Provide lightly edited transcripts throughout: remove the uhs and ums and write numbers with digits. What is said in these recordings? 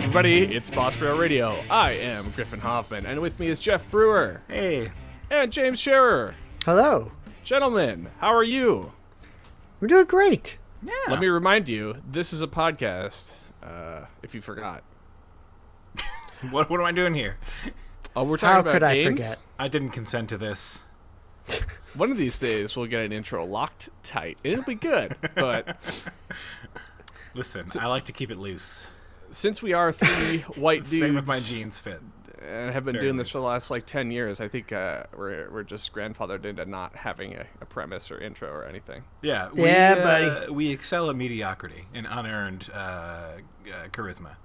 everybody, it's Boss Brewer Radio. I am Griff and Hoffmann, and with me is Geoff Brewer. Hey. And James Sherer. Hello. Gentlemen, how are you? We're doing great. Yeah. Let me remind you, this is a podcast, if you forgot. What am I doing here? Oh, we're talking about games? How could I forget? I didn't consent to this. One of these days, we'll get an intro locked tight, and it'll be good, but... Listen, I like to keep it loose. Since we are three white dudes... Same with my jeans fit. And have been Very doing loose. this for the last, 10 years, I think we're just grandfathered into not having a premise or intro or anything. Yeah, buddy. We excel at mediocrity and unearned charisma.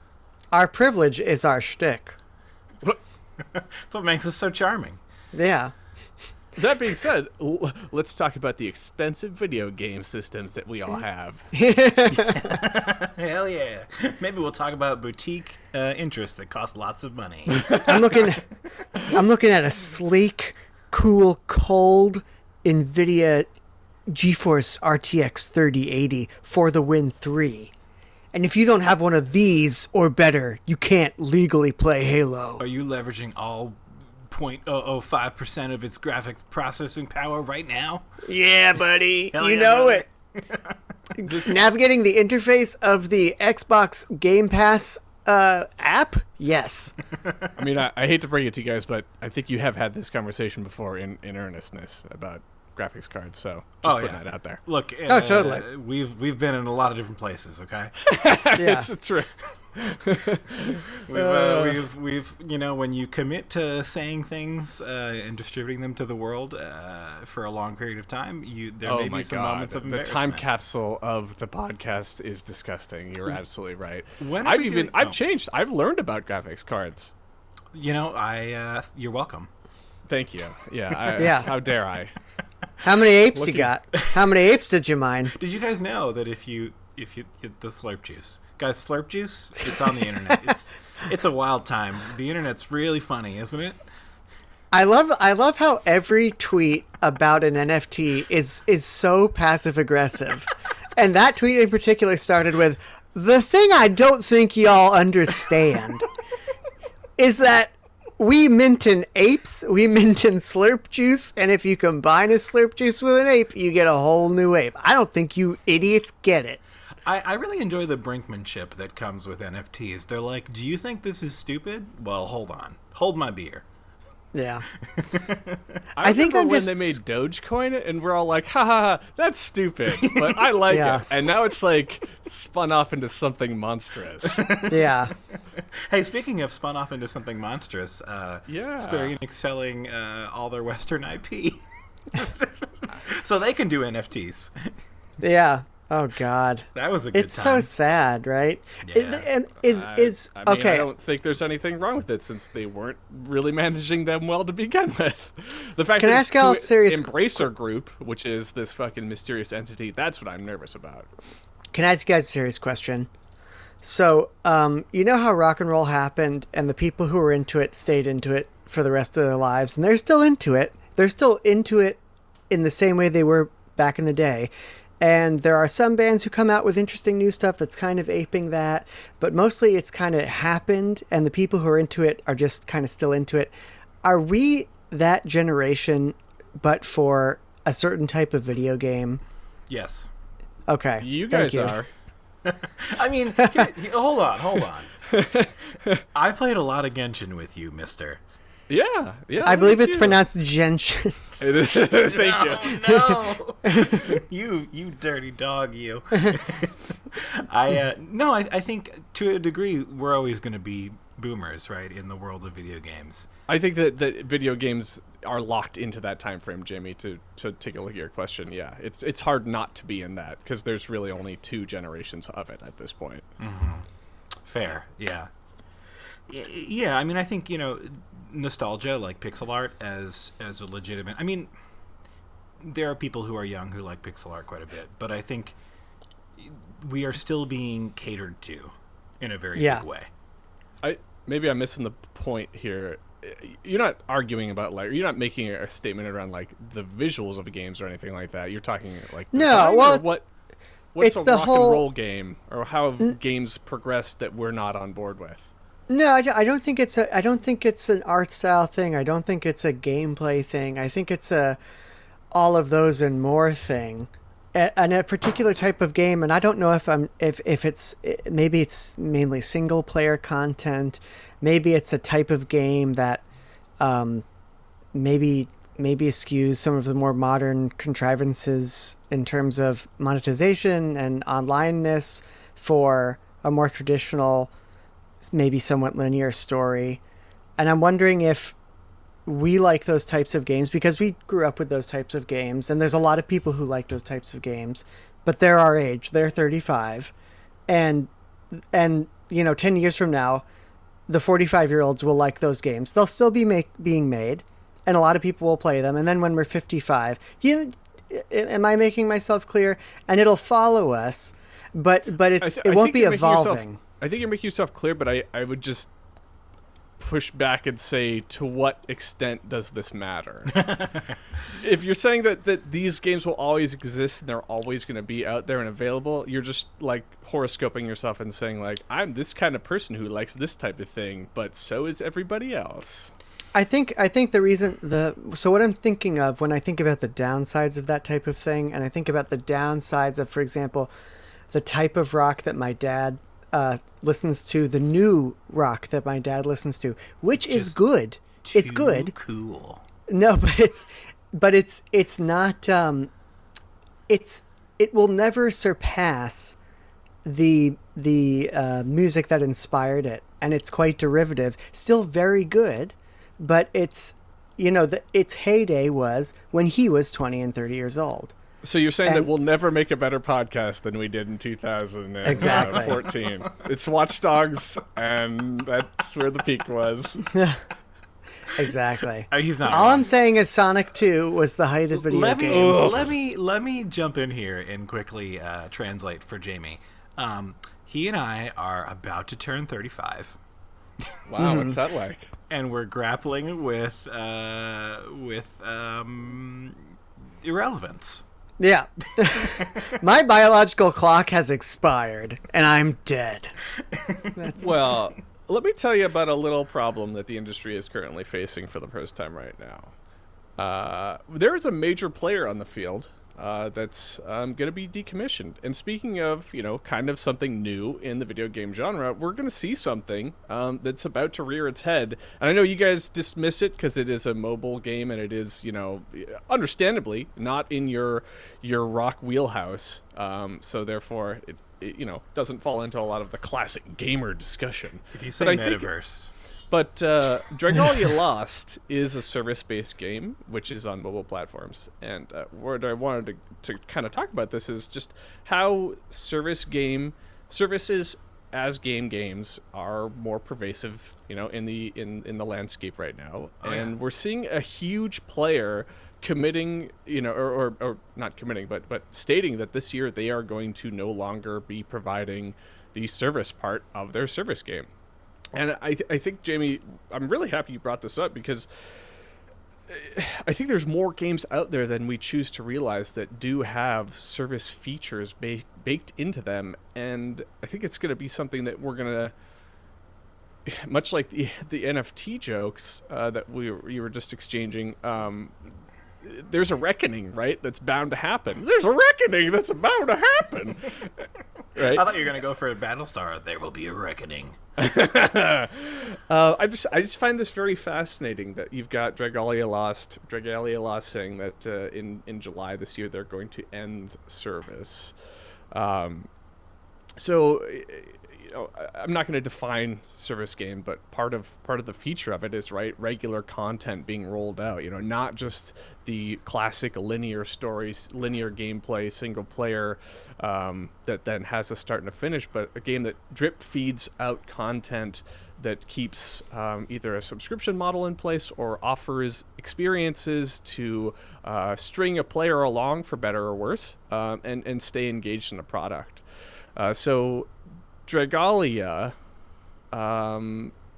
Our privilege is our shtick. That's what makes us so charming. Yeah. That being said, let's talk about the expensive video game systems that we all have. Hell yeah. Maybe we'll talk about boutique interests that cost lots of money. I'm looking at a sleek, cool, cold NVIDIA GeForce RTX 3080 for the Win 3. And if you don't have one of these or better, you can't legally play Halo. Are you leveraging all 0.005% of its graphics processing power right now? Yeah, buddy. Hell you yeah, know brother. it. Navigating the interface of the Xbox Game Pass app? Yes. I mean, I hate to bring it to you guys, but I think you have had this conversation before in earnestness about graphics cards, so just putting that out there. Look, totally. We've been in a lot of different places, okay? Yeah. It's true. We've when you commit to saying things and distributing them to the world for a long period of time, there may be some moments of the embarrassment. time capsule of the podcast is disgusting. You're absolutely right. When are we doing- I've changed. I've learned about graphics cards. You're welcome. Thank you. Yeah. Yeah. How dare I? How many apes you got? How many apes did you mine? Did you guys know that if you get the slurp juice, guys, slurp juice, it's on the internet. It's a wild time. The internet's really funny, isn't it? I love how every tweet about an NFT is so passive aggressive. And that tweet in particular started with, "The thing I don't think y'all understand is that we mintin apes, we mintin slurp juice, and if you combine a slurp juice with an ape, you get a whole new ape. I don't think you idiots get it." I really enjoy the brinkmanship that comes with NFTs. They're like, do you think this is stupid? Well, hold on. Hold my beer. Yeah. I think I'm when just... they made Dogecoin, and we're all like, ha ha ha, that's stupid, but I like Yeah. it. And now it's spun off into something monstrous. Yeah. Hey, speaking of spun off into something monstrous, Yeah. Square Enix selling all their Western IP. So they can do NFTs. Yeah. Oh, God. That was a good It's time. so sad, right? Yeah. And I okay. I don't think there's anything wrong with it since they weren't really managing them well to begin with. The fact Can I that ask y'all a it's serious Embracer Group, which is this fucking mysterious entity, that's what I'm nervous about. Can I ask you guys a serious question? So, you know how rock and roll happened and the people who were into it stayed into it for the rest of their lives, and they're still into it. They're still into it in the same way they were back in the day. And there are some bands who come out with interesting new stuff that's kind of aping that, but mostly it's kind of happened, and the people who are into it are just kind of still into it. Are we that generation, but for a certain type of video game? Yes. Okay. You thank guys you. are. I mean, hold on. I played a lot of Genshin with you, mister. Yeah. I believe it's you. pronounced Genshin. It is. Thank you. No. you dirty dog, you. I think to a degree we're always going to be boomers, right, in the world of video games. I think that video games are locked into that time frame, Jamie, to take a look at your question. Yeah, it's hard not to be in that because there's really only 2 generations of it at this point. Mm-hmm. Fair, yeah. Yeah, I mean, I think, nostalgia, like pixel art as a legitimate... I mean, there are people who are young who like pixel art quite a bit, but I think we are still being catered to in a very big way. Maybe I'm missing the point here. You're not arguing about you're not making a statement around the visuals of games or anything like that. You're talking no, well, what what's it's a the rock whole and roll game, or how have games progressed that we're not on board with? No, I don't think it's a. I don't think it's an art style thing. I don't think it's a gameplay thing. I think it's a all of those and more thing, and a particular type of game. And I don't know if it's maybe it's mainly single player content. Maybe it's a type of game that maybe eschews some of the more modern contrivances in terms of monetization and onlineness for a more traditional, maybe somewhat linear story. And I'm wondering if we like those types of games because we grew up with those types of games, and there's a lot of people who like those types of games, but they're our age, they're 35, and 10 years from now the 45-year-olds will like those games. They'll still be being made, and a lot of people will play them, and then when we're 55, am I making myself clear? And it'll follow us, but it won't be evolving. I think you're making yourself clear, but I would just push back and say, to what extent does this matter? If you're saying that these games will always exist and they're always going to be out there and available, you're just like horoscoping yourself and saying like, I'm this kind of person who likes this type of thing, but so is everybody else. I think the reason so what I'm thinking of when I think about the downsides of that type of thing, and I think about the downsides of, for example, the type of rock that my dad listens to, the new rock that my dad listens to, which is good. It's good. Cool. No, but it's not. It will never surpass the music that inspired it, and it's quite derivative. Still very good, but its heyday was when he was 20 and 30 years old. So you're saying that we'll never make a better podcast than we did in 2014. Exactly. It's Watch Dogs, and that's where the peak was. Exactly. He's not. All wrong. I'm saying is Sonic 2 was the height of video games. Let me jump in here and quickly translate for Jamie. He and I are about to turn 35. Wow, what's that like? And we're grappling with irrelevance. Yeah. My biological clock has expired, and I'm dead. Well, let me tell you about a little problem that the industry is currently facing for the first time right now. There is a major player on the field that's going to be decommissioned. And speaking of, kind of something new in the video game genre, we're going to see something that's about to rear its head. And I know you guys dismiss it because it is a mobile game and it is, understandably not in your rock wheelhouse. So therefore, it doesn't fall into a lot of the classic gamer discussion. If you say metaverse. But Dragalia Lost is a service-based game, which is on mobile platforms. And what I wanted to kind of talk about this is just how services as games are more pervasive, in the landscape right now. And we're seeing a huge player committing, or not committing, but stating that this year they are going to no longer be providing the service part of their service game. And I think, Jamie, I'm really happy you brought this up because I think there's more games out there than we choose to realize that do have service features baked into them. And I think it's going to be something that we're going to, much like the NFT jokes that you were just exchanging, there's a reckoning, right? That's bound to happen. There's a reckoning that's bound to happen. Right? I thought you were going to go for a Battlestar. There will be a reckoning. I just find this very fascinating that you've got Dragalia Lost saying that in July this year they're going to end service. So I'm not going to define service game, but part of the feature of it is regular content being rolled out. Not just the classic linear stories, linear gameplay, single player that then has a start and a finish, but a game that drip feeds out content that keeps either a subscription model in place or offers experiences to string a player along for better or worse, and stay engaged in a product. So Dragalia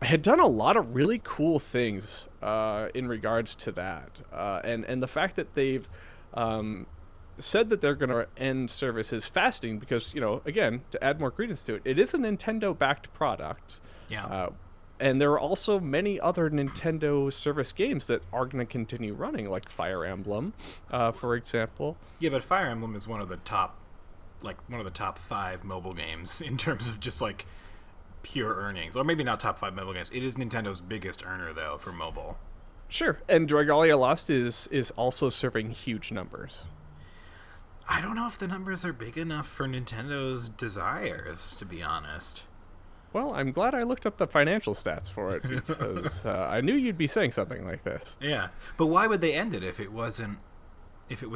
had done a lot of really cool things in regards to that, and the fact that they've said that they're going to end services fasting because, again, to add more credence to it, it is a Nintendo-backed product. Yeah. And there are also many other Nintendo service games that are going to continue running, like Fire Emblem, for example. Yeah, but Fire Emblem is one of the top 5 mobile games in terms of just like pure earnings, or maybe not top 5 mobile games. It is Nintendo's biggest earner though for mobile. Sure, and Dragalia Lost is also serving huge numbers. I don't know if the numbers are big enough for Nintendo's desires, to be honest. Well, I'm glad I looked up the financial stats for it because I knew you'd be saying something like this. Yeah, but why would they end it if it was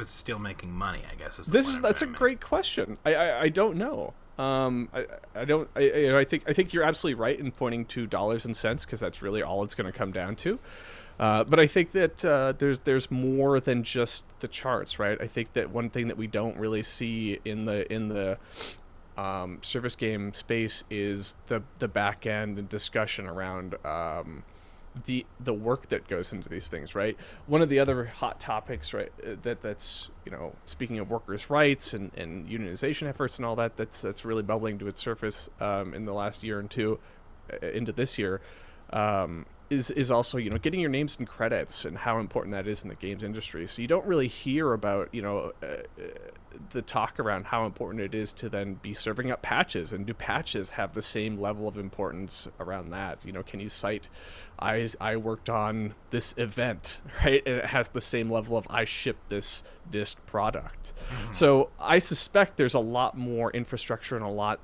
still making money? I guess that's a great question. I don't know. I think you're absolutely right in pointing to dollars and cents because that's really all it's going to come down to. But I think that there's more than just the charts, right? I think that one thing that we don't really see in the service game space is the back end and discussion around the work that goes into these things, right? One of the other hot topics, right, that's speaking of workers' rights and unionization efforts and all that's really bubbling to its surface in the last year and two into this year. Is also getting your names and credits and how important that is in the games industry. So you don't really hear about the talk around how important it is to then be serving up patches, and do patches have the same level of importance around that? Can you cite I worked on this event, right, and it has the same level of I shipped this disc product. Mm-hmm. So I suspect there's a lot more infrastructure and a lot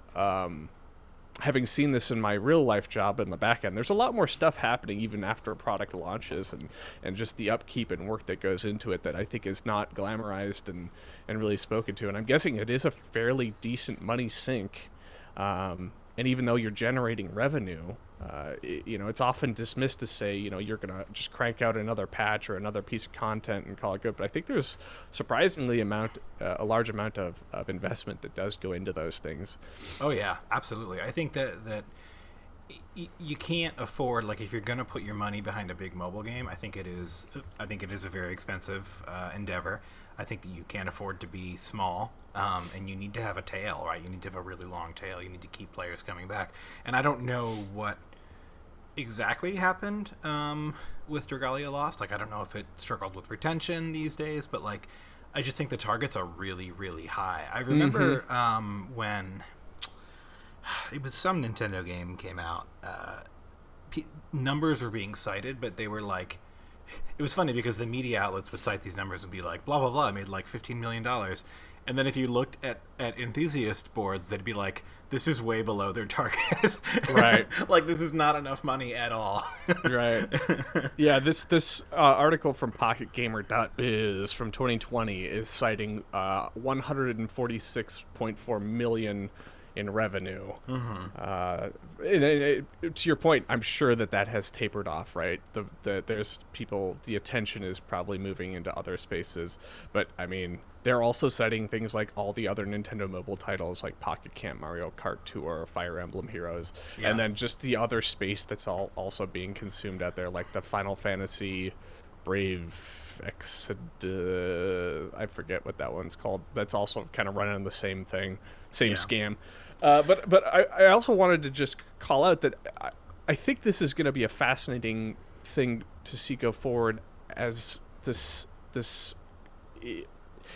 having seen this in my real life job in the back end, there's a lot more stuff happening even after a product launches, and just the upkeep and work that goes into it that I think is not glamorized and really spoken to. And I'm guessing it is a fairly decent money sink. And even though you're generating revenue, it's often dismissed to say, you're going to just crank out another patch or another piece of content and call it good. But I think there's surprisingly a large amount of investment that does go into those things. Oh, yeah, absolutely. I think that you can't afford, like, if you're going to put your money behind a big mobile game, I think it is a very expensive endeavor. I think that you can't afford to be small. And you need to have a tail, right? You need to have a really long tail. You need to keep players coming back. And I don't know what exactly happened with Dragalia Lost. Like, I don't know if it struggled with retention these days, but, like, I just think the targets are really, really high. I remember when it was some Nintendo game came out, numbers were being cited, but they were like, it was funny because the media outlets would cite these numbers and be like, blah, blah, blah, I made like $15 million. And then if you looked at enthusiast boards, they'd be like, this is way below their target. Right. Like, this is not enough money at all. Right. Yeah, this article from PocketGamer.biz from 2020 is citing 146.4 million in revenue. Mm-hmm. To your point, I'm sure that has tapered off, right? There's people, the attention is probably moving into other spaces, but I mean, they're also citing things like all the other Nintendo mobile titles like Pocket Camp, Mario Kart Tour, Fire Emblem Heroes, and then just the other space that's also being consumed out there, like the Final Fantasy Brave I forget what that one's called. That's also kind of running the same thing, scam. But I also wanted to just call out that I think this is going to be a fascinating thing to see go forward, as this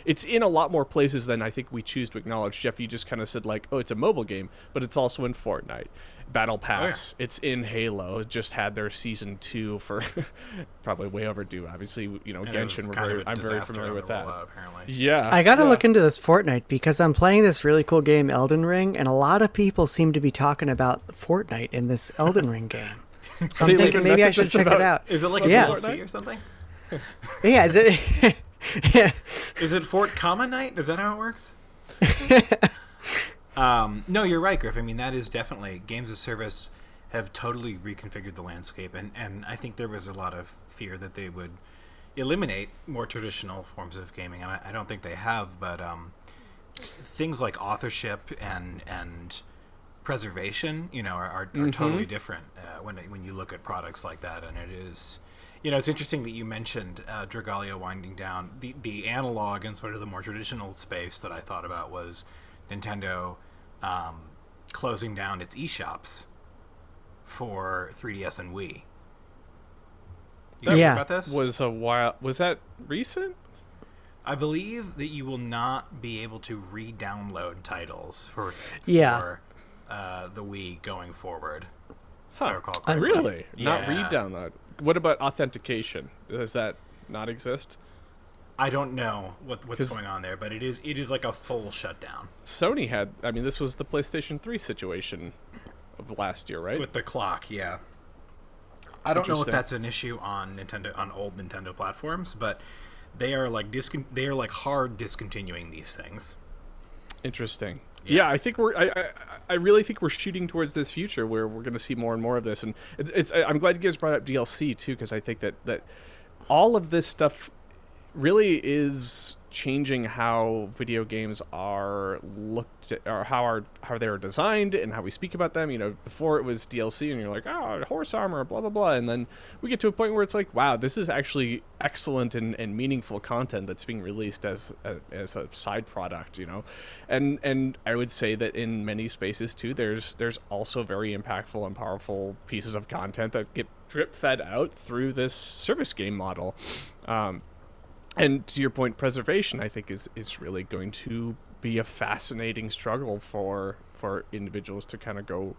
it's in a lot more places than I think we choose to acknowledge. Geoff, you just kind of said like, oh, it's a mobile game, but it's also in Fortnite. Battle Pass, It's in Halo. It just had their season 2 for probably way overdue. Obviously, Genshin, I'm very familiar with that. Yeah. I got to look into this Fortnite because I'm playing this really cool game, Elden Ring, and a lot of people seem to be talking about Fortnite in this Elden Ring game. So I'm thinking maybe I should check it out. Is it like a DLC or something? Yeah, is it... Is it Fort Common Night? Is that how it works? No, you're right, Griff. I mean, that is definitely, games as service have totally reconfigured the landscape, and I think there was a lot of fear that they would eliminate more traditional forms of gaming, and I don't think they have, but things like authorship and preservation, are totally different when you look at products like that, and You know, it's interesting that you mentioned Dragalia winding down. The analog and sort of the more traditional space that I thought about was Nintendo closing down its eShops for 3DS and Wii. You hear about this? Was that recent? I believe that you will not be able to re-download titles for the Wii going forward. Huh. If I recall correctly. Really? Yeah. Not re-download. What about authentication? Does that not exist? I don't know what's going on there, but it is like a full shutdown. Sony had, I mean, this was the PlayStation 3 situation of last year, right? With the clock, yeah. I don't know if that's an issue on old Nintendo platforms, but they are like hard discontinuing these things. Interesting. Yeah, I think I really think we're shooting towards this future where we're going to see more and more of this, and I'm glad you guys brought up DLC too, because I think that all of this stuff really is changing how video games are looked at, or how they are designed and how we speak about them. You know, before it was DLC and you're like, oh, horse armor, blah blah blah, and then we get to a point where it's like, wow, this is actually excellent and meaningful content that's being released as a side product, you know. And I would say that in many spaces too, there's also very impactful and powerful pieces of content that get drip fed out through this service game model. And to your point, preservation, I think, is really going to be a fascinating struggle for individuals to kind of go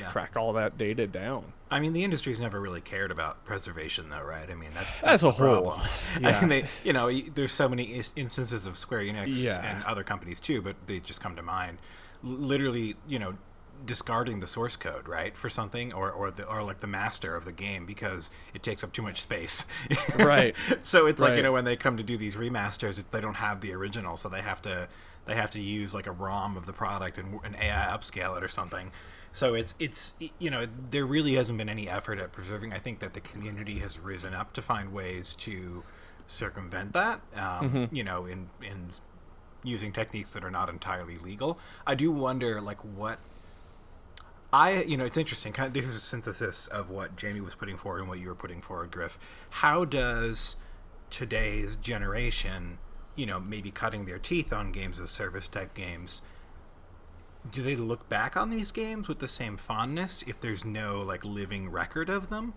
track all that data down. I mean, the industry's never really cared about preservation, though, right? I mean, that's as a the whole. problem. Yeah. I mean, there's so many instances of Square Enix and other companies too, but they just come to mind. Literally, discarding the source code, right, for something, or like the master of the game because it takes up too much space. Right. So it's like, when they come to do these remasters, they don't have the original, so they have to use like a ROM of the product and an AI upscale it or something. So it's there really hasn't been any effort at preserving. I think that the community has risen up to find ways to circumvent that, in using techniques that are not entirely legal. I do wonder, like, it's interesting. Kind of, there's a synthesis of what Jamie was putting forward and what you were putting forward, Griff. How does today's generation, maybe cutting their teeth on games as service type games, do they look back on these games with the same fondness if there's no like living record of them?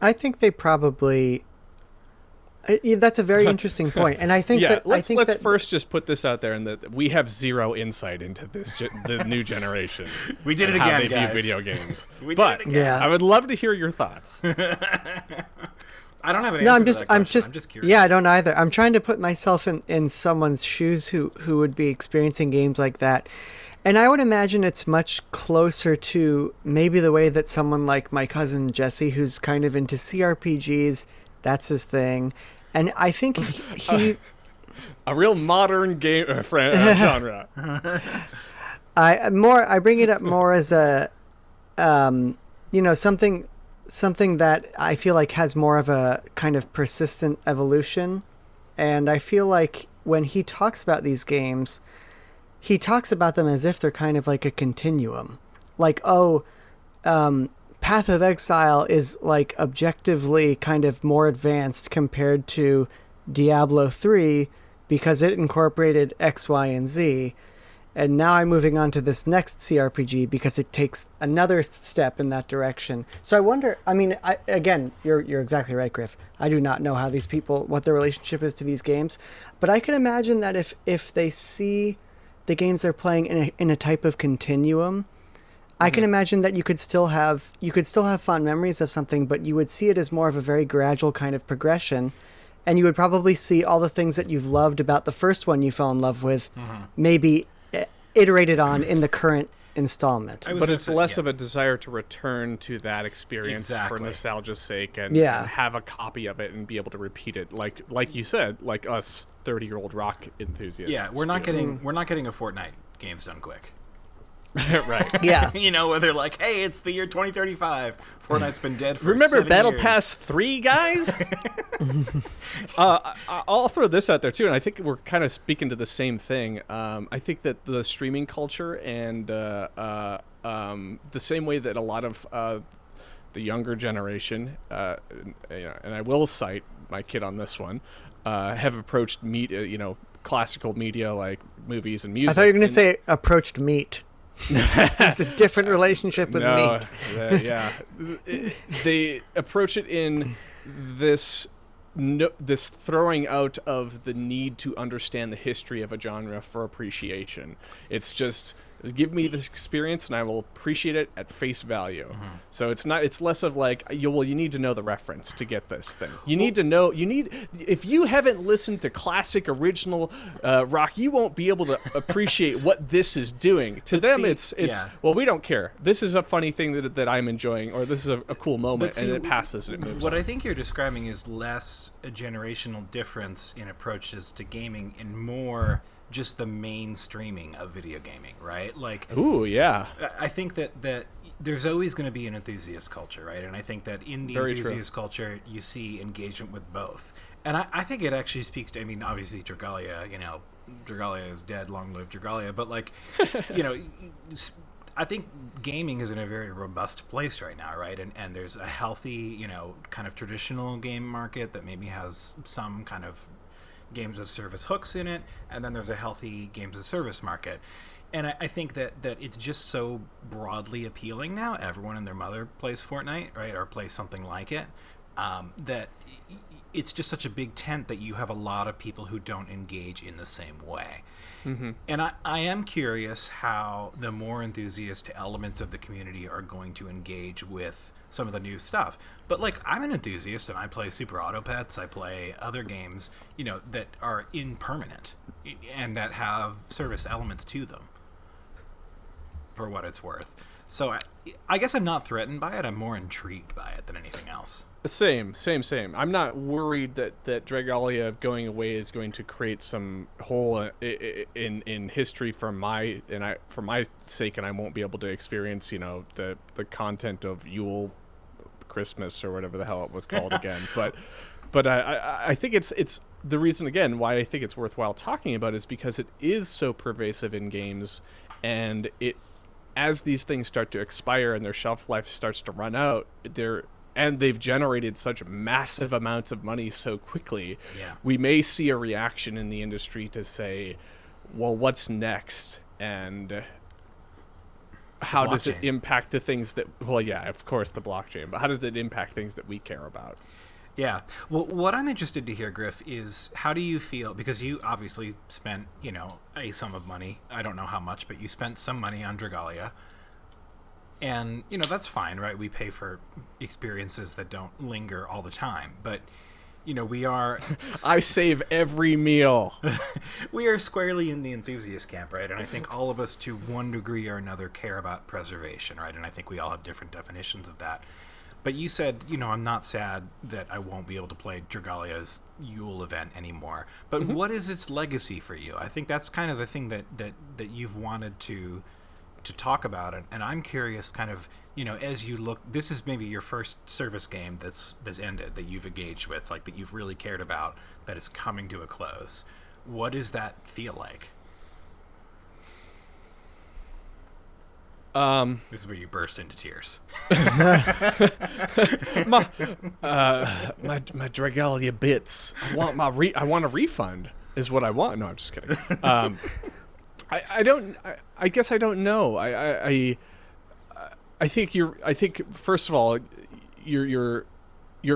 I think they probably. That's a very interesting point, and I think let's first just put this out there, and that we have zero insight into the new generation. We did it how again, they guys. view video games. We did it again. Yeah. I would love to hear your thoughts. I don't have an answer to that question. I'm just curious. Yeah, I don't either. I'm trying to put myself in someone's shoes who would be experiencing games like that. And I would imagine it's much closer to maybe the way that someone like my cousin Jesse, who's kind of into CRPGs, that's his thing. And I think he a real modern game genre. I bring it up more as a something that I feel like has more of a kind of persistent evolution. And I feel like when he talks about these games, he talks about them as if they're kind of like a continuum. Like, Path of Exile is like objectively kind of more advanced compared to Diablo 3 because it incorporated X, Y, and Z. And now I'm moving on to this next CRPG because it takes another step in that direction. So I wonder, again, you're exactly right, Griff. I do not know how these people, what their relationship is to these games. But I can imagine that if they see the games they're playing in a type of continuum, I can imagine that you could still have fond memories of something, but you would see it as more of a very gradual kind of progression. And you would probably see all the things that you've loved about the first one you fell in love with, maybe iterated on in the current installment. But it's less of a desire to return to that experience for nostalgia's sake and have a copy of it and be able to repeat it, like you said, like us 30-year-old rock enthusiasts. Yeah, we're not getting a Fortnite games done quick. Right. Yeah. Where they're like, hey, it's the year 2035. Fortnite's been dead for Remember 7 Battle years. Pass 3, guys? I'll throw this out there, too, and I think we're kind of speaking to the same thing. I think that the streaming culture and the same way that a lot of the younger generation, and I will cite my kid on this one, have approached media, classical media like movies and music. I thought you were going to say approached meat. It's a different relationship with meat. Yeah. They approach it in this throwing out of the need to understand the history of a genre for appreciation. It's just, give me this experience and I will appreciate it at face value. So it's less of like, you need to know the reference to get this thing. If you haven't listened to classic original rock, you won't be able to appreciate what this is doing. To them, it's well, we don't care. This is a funny thing that I'm enjoying, or this is a cool moment, and it passes and it moves What on. I think you're describing is less a generational difference in approaches to gaming and more just the mainstreaming of video gaming, right? Like, ooh, yeah. I think that there's always going to be an enthusiast culture, right? And I think that in the enthusiast culture, you see engagement with both. And I think it actually speaks to, I mean, obviously Dragalia, Dragalia is dead, long live Dragalia, but like, I think gaming is in a very robust place right now, right? And there's a healthy, kind of traditional game market that maybe has some kind of games as service hooks in it, and then there's a healthy games as service market. And I think that it's just so broadly appealing now. Everyone and their mother plays Fortnite, right, or plays something like it, that it's just such a big tent that you have a lot of people who don't engage in the same way. And I am curious how the more enthusiast elements of the community are going to engage with some of the new stuff. But like, I'm an enthusiast and I play Super Auto Pets, I play other games, that are impermanent and that have service elements to them, for what it's worth. So I guess I'm not threatened by it. I'm more intrigued by it than anything else. Same. I'm not worried that Dragalia going away is going to create some hole in history for my sake, and I won't be able to experience, the content of Yule, Christmas, or whatever the hell it was called again. But I think it's the reason, again, why I think it's worthwhile talking about is because it is so pervasive in games, and as these things start to expire and their shelf life starts to run out, they've generated such massive amounts of money so quickly, we may see a reaction in the industry to say, well, what's next? And how does it impact the things that, well, yeah, of course, the blockchain, but how does it impact things that we care about? Yeah. Well, what I'm interested to hear, Griff, is how do you feel, because you obviously spent, a sum of money. I don't know how much, but you spent some money on Dragalia. And, that's fine, right? We pay for experiences that don't linger all the time. But, we are... I save every meal. We are squarely in the enthusiast camp, right? And I think all of us, to one degree or another, care about preservation, right? And I think we all have different definitions of that. But you said, I'm not sad that I won't be able to play Dragalia's Yule event anymore. But what is its legacy for you? I think that's kind of the thing that you've wanted to talk about, and I'm curious, kind of, as you look, this is maybe your first service game that's ended, that you've engaged with, like, that you've really cared about, that is coming to a close. What does that feel like? This is where you burst into tears. my Dragalia bits. I want a refund. Is what I want. No, I'm just kidding. I guess I don't know. I think first of all, your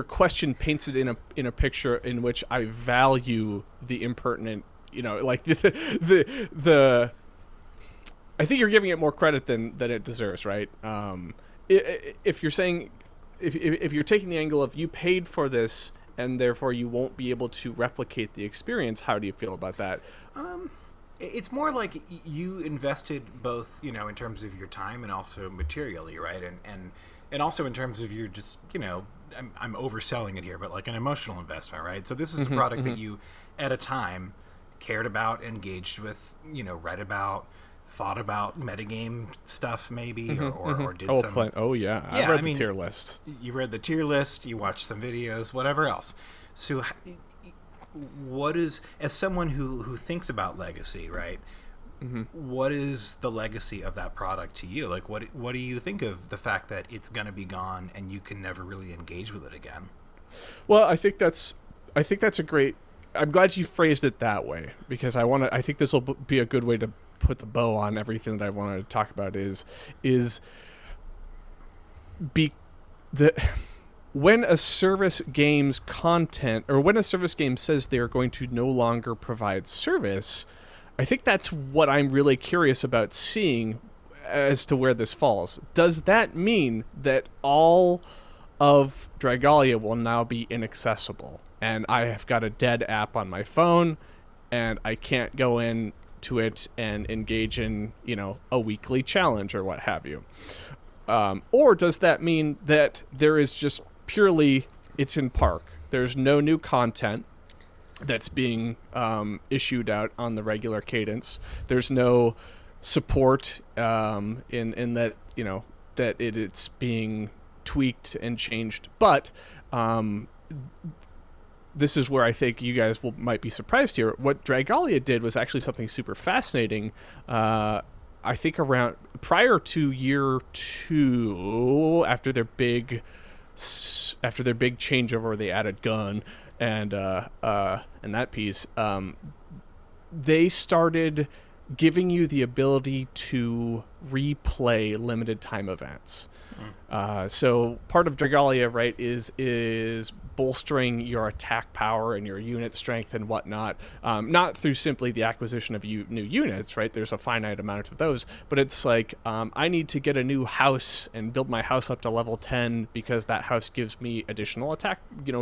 question paints it in a picture in which I value the impertinent. Like the. I think you're giving it more credit than it deserves, right? If you're saying, if you're taking the angle of you paid for this and therefore you won't be able to replicate the experience, how do you feel about that? It's more like you invested both, in terms of your time and also materially, right? And also in terms of your just, I'm overselling it here, but like an emotional investment, right? So this is a product that you, at a time, cared about, engaged with, read about, thought about metagame stuff maybe, or did some... I read the tier list. You read the tier list, you watched some videos, whatever else. So what is, as someone who thinks about legacy, right, what is the legacy of that product to you? Like, what do you think of the fact that it's going to be gone and you can never really engage with it again? Well, I think that's a great. I'm glad you phrased it that way, because I think this will be a good way to put the bow on everything that I wanted to talk about. When a service game's content, or when a service game says they're going to no longer provide service, I think that's what I'm really curious about seeing as to where this falls. Does that mean that all of Dragalia will now be inaccessible, and I have got a dead app on my phone and I can't go in to it and engage in, a weekly challenge or what have you? Or does that mean that there is just purely, it's in park, there's no new content that's being issued out on the regular cadence, there's no support in that, that it's being tweaked and changed, but this is where I think you guys might be surprised here. What Dragalia did was actually something super fascinating. I think around prior to year 2, after their big changeover, they added gun and that piece. They started giving you the ability to replay limited time events. So part of Dragalia, right, is bolstering your attack power and your unit strength and whatnot, not through simply the acquisition of new units, right? There's a finite amount of those, but it's like, I need to get a new house and build my house up to level 10 because that house gives me additional attack,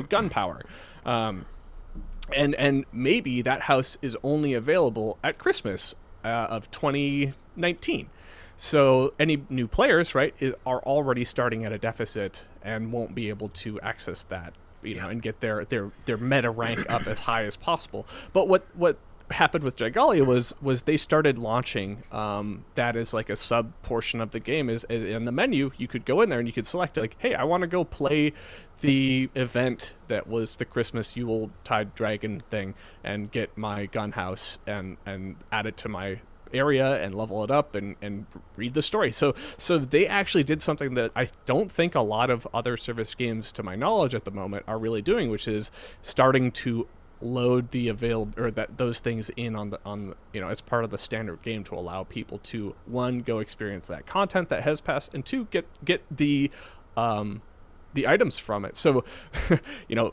gun power. And maybe that house is only available at Christmas of 2019. So any new players, right, are already starting at a deficit and won't be able to access that, and get their meta rank up as high as possible. But what happened with Dragalia was they started launching that as like a sub portion of the game. Is in the menu, you could go in there and you could select like, hey, I want to go play the event that was the Christmas Yule Tide Dragon thing and get my gun house and add it to my area and level it up and read the story. So they actually did something that I don't think a lot of other service games, to my knowledge at the moment, are really doing, which is starting to load the those things in on as part of the standard game to allow people to, one, go experience that content that has passed, and two, get the items from it. So,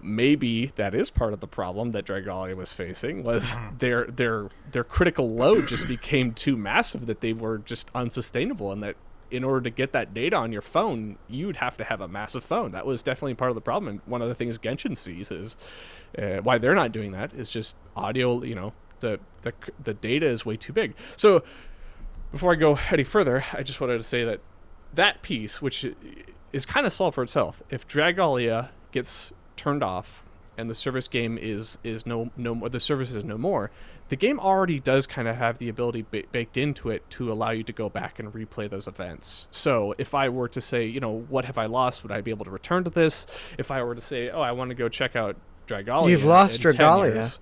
maybe that is part of the problem that Dragalia was facing, was their critical load just became too massive, that they were just unsustainable, and that in order to get that data on your phone, you'd have to have a massive phone. That was definitely part of the problem. And one of the things Genshin sees is why they're not doing that is just audio, the data is way too big. So before I go any further, I just wanted to say that piece, which is kind of solved for itself. If Dragalia gets turned off and the service game is no more, the service is no more, the game already does kind of have the ability baked into it to allow you to go back and replay those events. So if I were to say, what have I lost, would I be able to return to this? If I were to say, oh, I want to go check out Dragalia. You've lost Dragalia.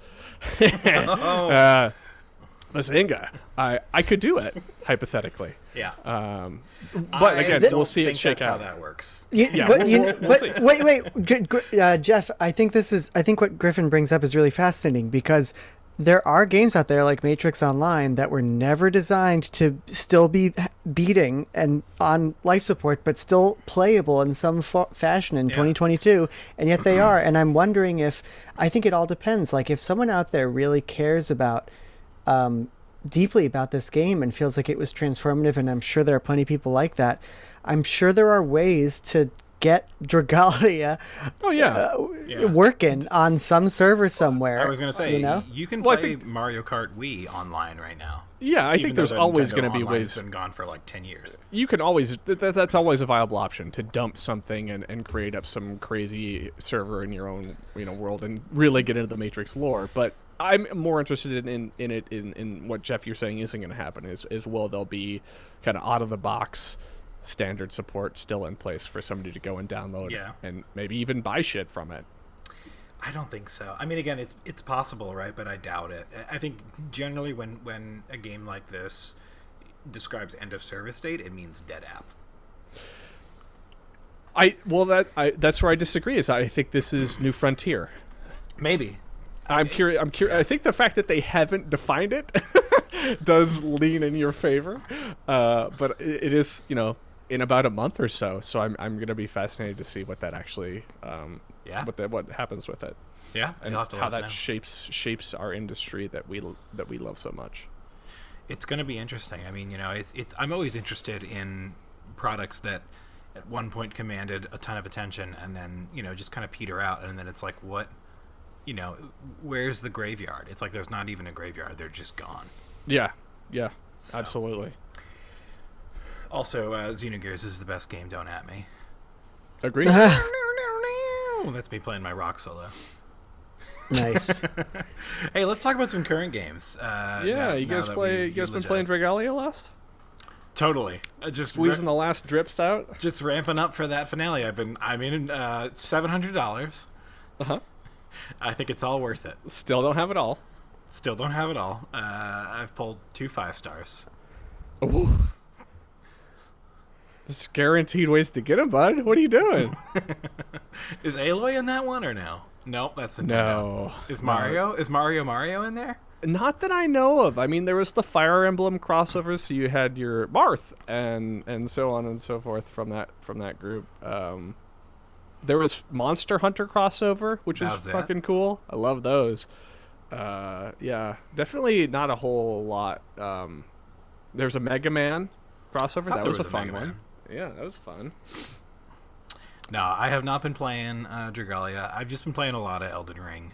Bazinga. I could do it, hypothetically. Yeah. But again, we'll see it shake out. How that works. We'll see. Wait, Geoff, I think what Griffin brings up is really fascinating, because there are games out there like Matrix Online that were never designed to still be beating and on life support, but still playable in some fashion in 2022, and yet they are. And I'm wondering I think it all depends. Like, if someone out there really cares about deeply about this game and feels like it was transformative, and I'm sure there are plenty of people like that, I'm sure there are ways to get Dragalia working on some server somewhere. I was going to say, you can play Mario Kart Wii online right now. Yeah, I think there's always going to be ways. It's been gone for like 10 years. You can always, that's always a viable option, to dump something and create up some crazy server in your own world and really get into the Matrix lore. But I'm more interested in what, Geoff, you're saying isn't going to happen, is will there'll be kind of out of the box standard support still in place for somebody to go and download and maybe even buy shit from it. I don't think so. I mean, again, it's possible, right? But I doubt it. I think generally when a game like this describes end of service date, it means dead app. That's where I disagree. Is I think this is New Frontier. Maybe. I'm curious. I think the fact that they haven't defined it does lean in your favor. But it is, in about a month or so. So I'm gonna be fascinated to see what that actually, what happens with it. Yeah, and you'll have to how let us that know. shapes our industry that we love so much. It's gonna be interesting. I mean, I'm always interested in products that at one point commanded a ton of attention and then just kind of peter out, and then it's like, what? Where's the graveyard? It's like there's not even a graveyard. They're just gone. Yeah, So. absolutely. Also, Xenogears is the best game. Don't at me. Agree. That's me playing my rock solo. Nice. Hey, let's talk about some current games. You guys been playing Dragalia Lost? Totally. Just squeezing the last drips out. Just ramping up for that finale. I'm in $700. Uh-huh. I think it's all worth it. Still don't have it all. Still don't have it all. I've pulled 2 5 stars. Ooh. There's guaranteed ways to get them, bud. What are you doing? Is Aloy in that one or no? Nope, that's Nintendo. No. Is Mario? Is Mario in there? Not that I know of. I mean, there was the Fire Emblem crossovers, so you had your Marth and so on and so forth from that group. There was Monster Hunter crossover, which was fucking cool. I love those. Definitely not a whole lot. There's a Mega Man crossover. That was a fun one. Yeah, that was fun. No, I have not been playing Dragalia. I've just been playing a lot of Elden Ring.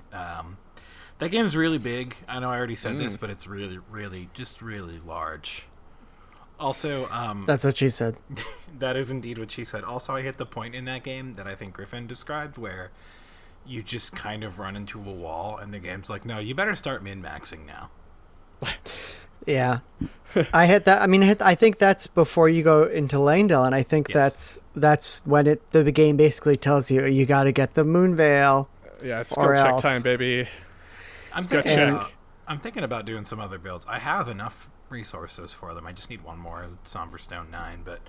That game's really big. I know I already said this, but it's really, really, just really large. Also, that's what she said. That is indeed what she said. Also, I hit the point in that game that I think Griffin described where you just kind of run into a wall and the game's like, no, you better start min-maxing now. Yeah. I hit that. I mean, I think that's before you go into Langdale, and I think Yes. that's when the game basically tells you got to get the Moonveil. Yeah, it's skill check time, baby. I'm thinking about doing some other builds. I have enough resources for them. I just need one more Somberstone 9, but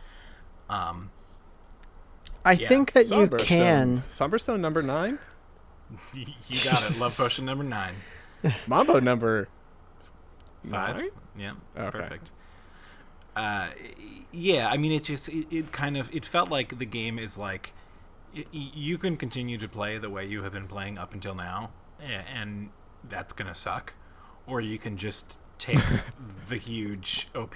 I think that you can. Somberstone number 9? You got it. Love potion number 9. Mambo number 5? 9? Yeah. Okay. Perfect. Yeah, I mean, it felt like the game is like, you can continue to play the way you have been playing up until now, and that's gonna suck, or you can just take the huge OP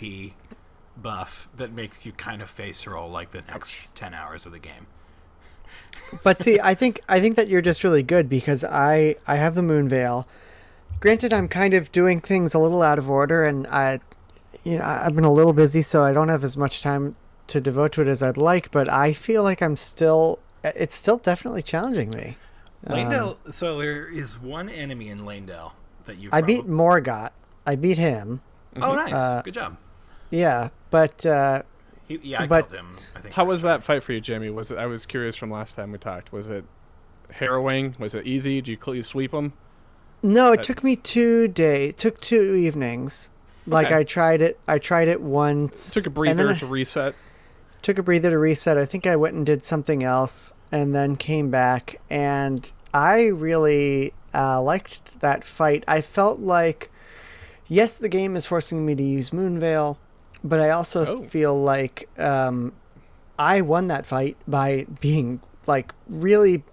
buff that makes you kind of face roll like the next 10 hours of the game. But see, I think that you're just really good because I have the Moonveil. Granted, I'm kind of doing things a little out of order, and I've been a little busy, so I don't have as much time to devote to it as I'd like. But I feel like it's still definitely challenging me. Langdale. So there is one enemy in Langdale that you. I beat Morgott. I beat him. Oh, nice. Good job. Yeah, but I killed him. I think. How was that fight for you, Jamie? I was curious from last time we talked. Was it harrowing? Was it easy? Did you sweep him? No, it took me 2 days. It took 2 evenings. Like, Okay. I tried it once. Took a breather to reset. Took a breather to reset. I think I went and did something else and then came back. And I really liked that fight. I felt like, yes, the game is forcing me to use Moonveil, but I also feel like I won that fight by being, like, really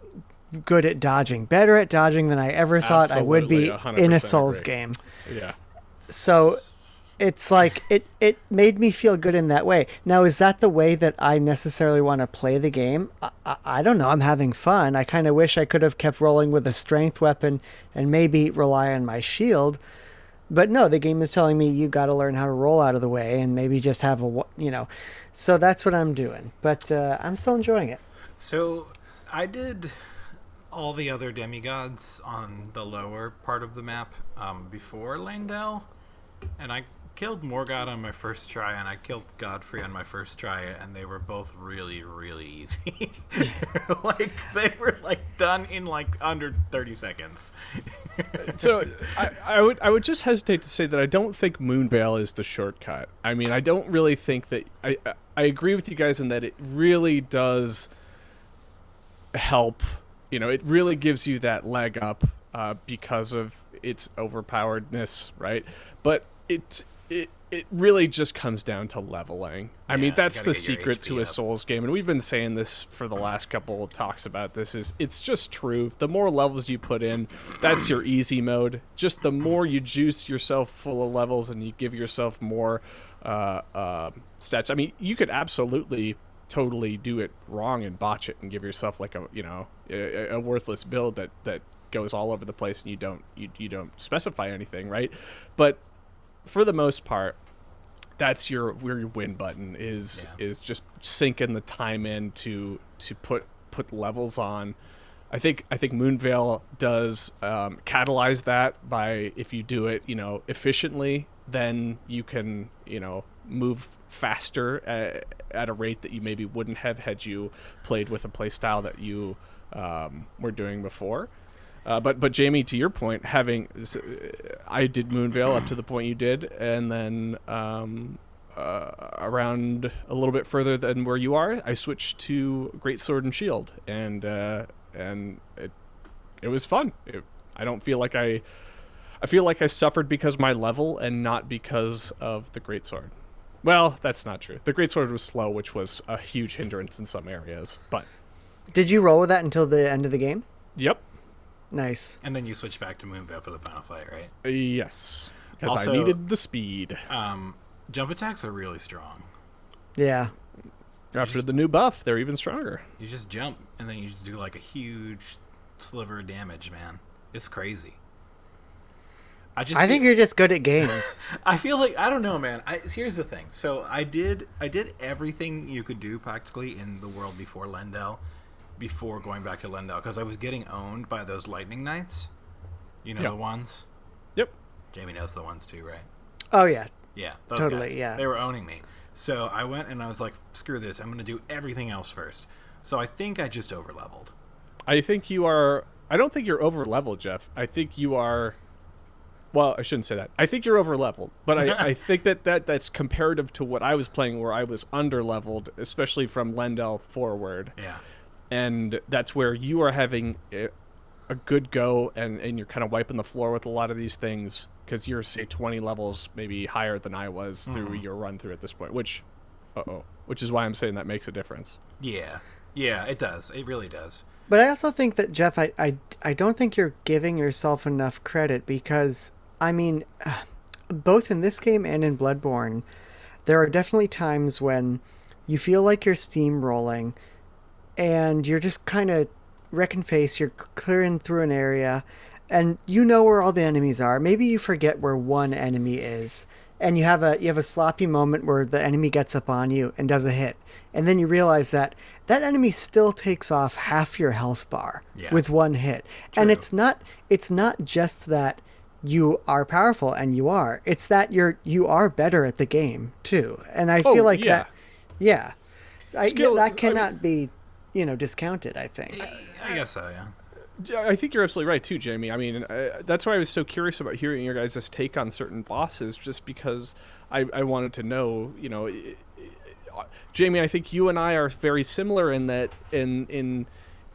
good at dodging. Better at dodging than I ever thought I would be in a Souls game. Yeah. So it's like it made me feel good in that way. Now, is that the way that I necessarily want to play the game? I don't know. I'm having fun. I kind of wish I could have kept rolling with a strength weapon and maybe rely on my shield. But no, the game is telling me you got to learn how to roll out of the way and maybe just have So that's what I'm doing. But I'm still enjoying it. So I did all the other demigods on the lower part of the map before Langdale, and I killed Morgott on my first try, and I killed Godfrey on my first try, and they were both really, really easy. Like, they were, like, done in, like, under 30 seconds. So, I would just hesitate to say that I don't think Moonveil is the shortcut. I mean, I don't really think that... I agree with you guys in that it really does help. You know, it really gives you that leg up because of its overpoweredness, right? But it really just comes down to leveling. I mean, that's the secret to a Souls game, and we've been saying this for the last couple of talks about this, is it's just true. The more levels you put in, that's your easy mode. Just the more you juice yourself full of levels and you give yourself more stats. I mean, you could absolutely totally do it wrong and botch it and give yourself like a worthless build that goes all over the place and you don't specify anything, right? But for the most part, that's where your win button is just sinking the time in to put levels on. I think Moonveil does catalyze that by, if you do it, efficiently, then you can, move faster at a rate that you maybe wouldn't have had you played with a play style that you were doing before. But Jamie, to your point, I did Moonveil up to the point you did, and then around a little bit further than where you are, I switched to Great Sword and Shield, and it was fun. I don't feel like I feel like I suffered because of my level and not because of the Great Sword. Well, that's not true. The Great Sword was slow, which was a huge hindrance in some areas. But did you roll with that until the end of the game? Yep. Nice. And then you switch back to Moonveil for the final fight, right? Yes. Because Also, I needed the speed. Jump attacks are really strong. Yeah. After the new buff, they're even stronger. You just jump, and then you just do like a huge sliver of damage, man. It's crazy. I think you're just good at games. I feel like, I don't know, man. Here's the thing. So I did everything you could do practically in the world before Lendel, before going back to Lendel, because I was getting owned by those Lightning Knights. You know the ones? Yep. Jamie knows the ones too, right? Oh, yeah. Yeah, those totally, guys. Yeah. They were owning me. So I went and I was like, screw this. I'm going to do everything else first. So I think I just over-leveled. I think you are... I don't think you're over-leveled, Geoff. I think you are... Well, I shouldn't say that. I think you're over-leveled, but I think that's comparative to what I was playing, where I was under-leveled, especially from Lendel forward. Yeah. And that's where you are having a good go, and you're kind of wiping the floor with a lot of these things, because you're, say, 20 levels maybe higher than I was through your run-through at this point, which is why I'm saying that makes a difference. Yeah. Yeah, it does. It really does. But I also think that, Geoff, I don't think you're giving yourself enough credit, because... I mean, both in this game and in Bloodborne, there are definitely times when you feel like you're steamrolling and you're just kind of wrecking face, you're clearing through an area, and you know where all the enemies are. Maybe you forget where one enemy is, and you have a sloppy moment where the enemy gets up on you and does a hit, and then you realize that enemy still takes off half your health bar with one hit. True. And it's not just that you are powerful, and you are. It's that you are better at the game too, and I feel like that. Yeah, that cannot be, discounted. I think. I guess so. Yeah. I think you're absolutely right too, Jamie. I mean, that's why I was so curious about hearing your guys' take on certain bosses, just because I wanted to know. Jamie, I think you and I are very similar in that in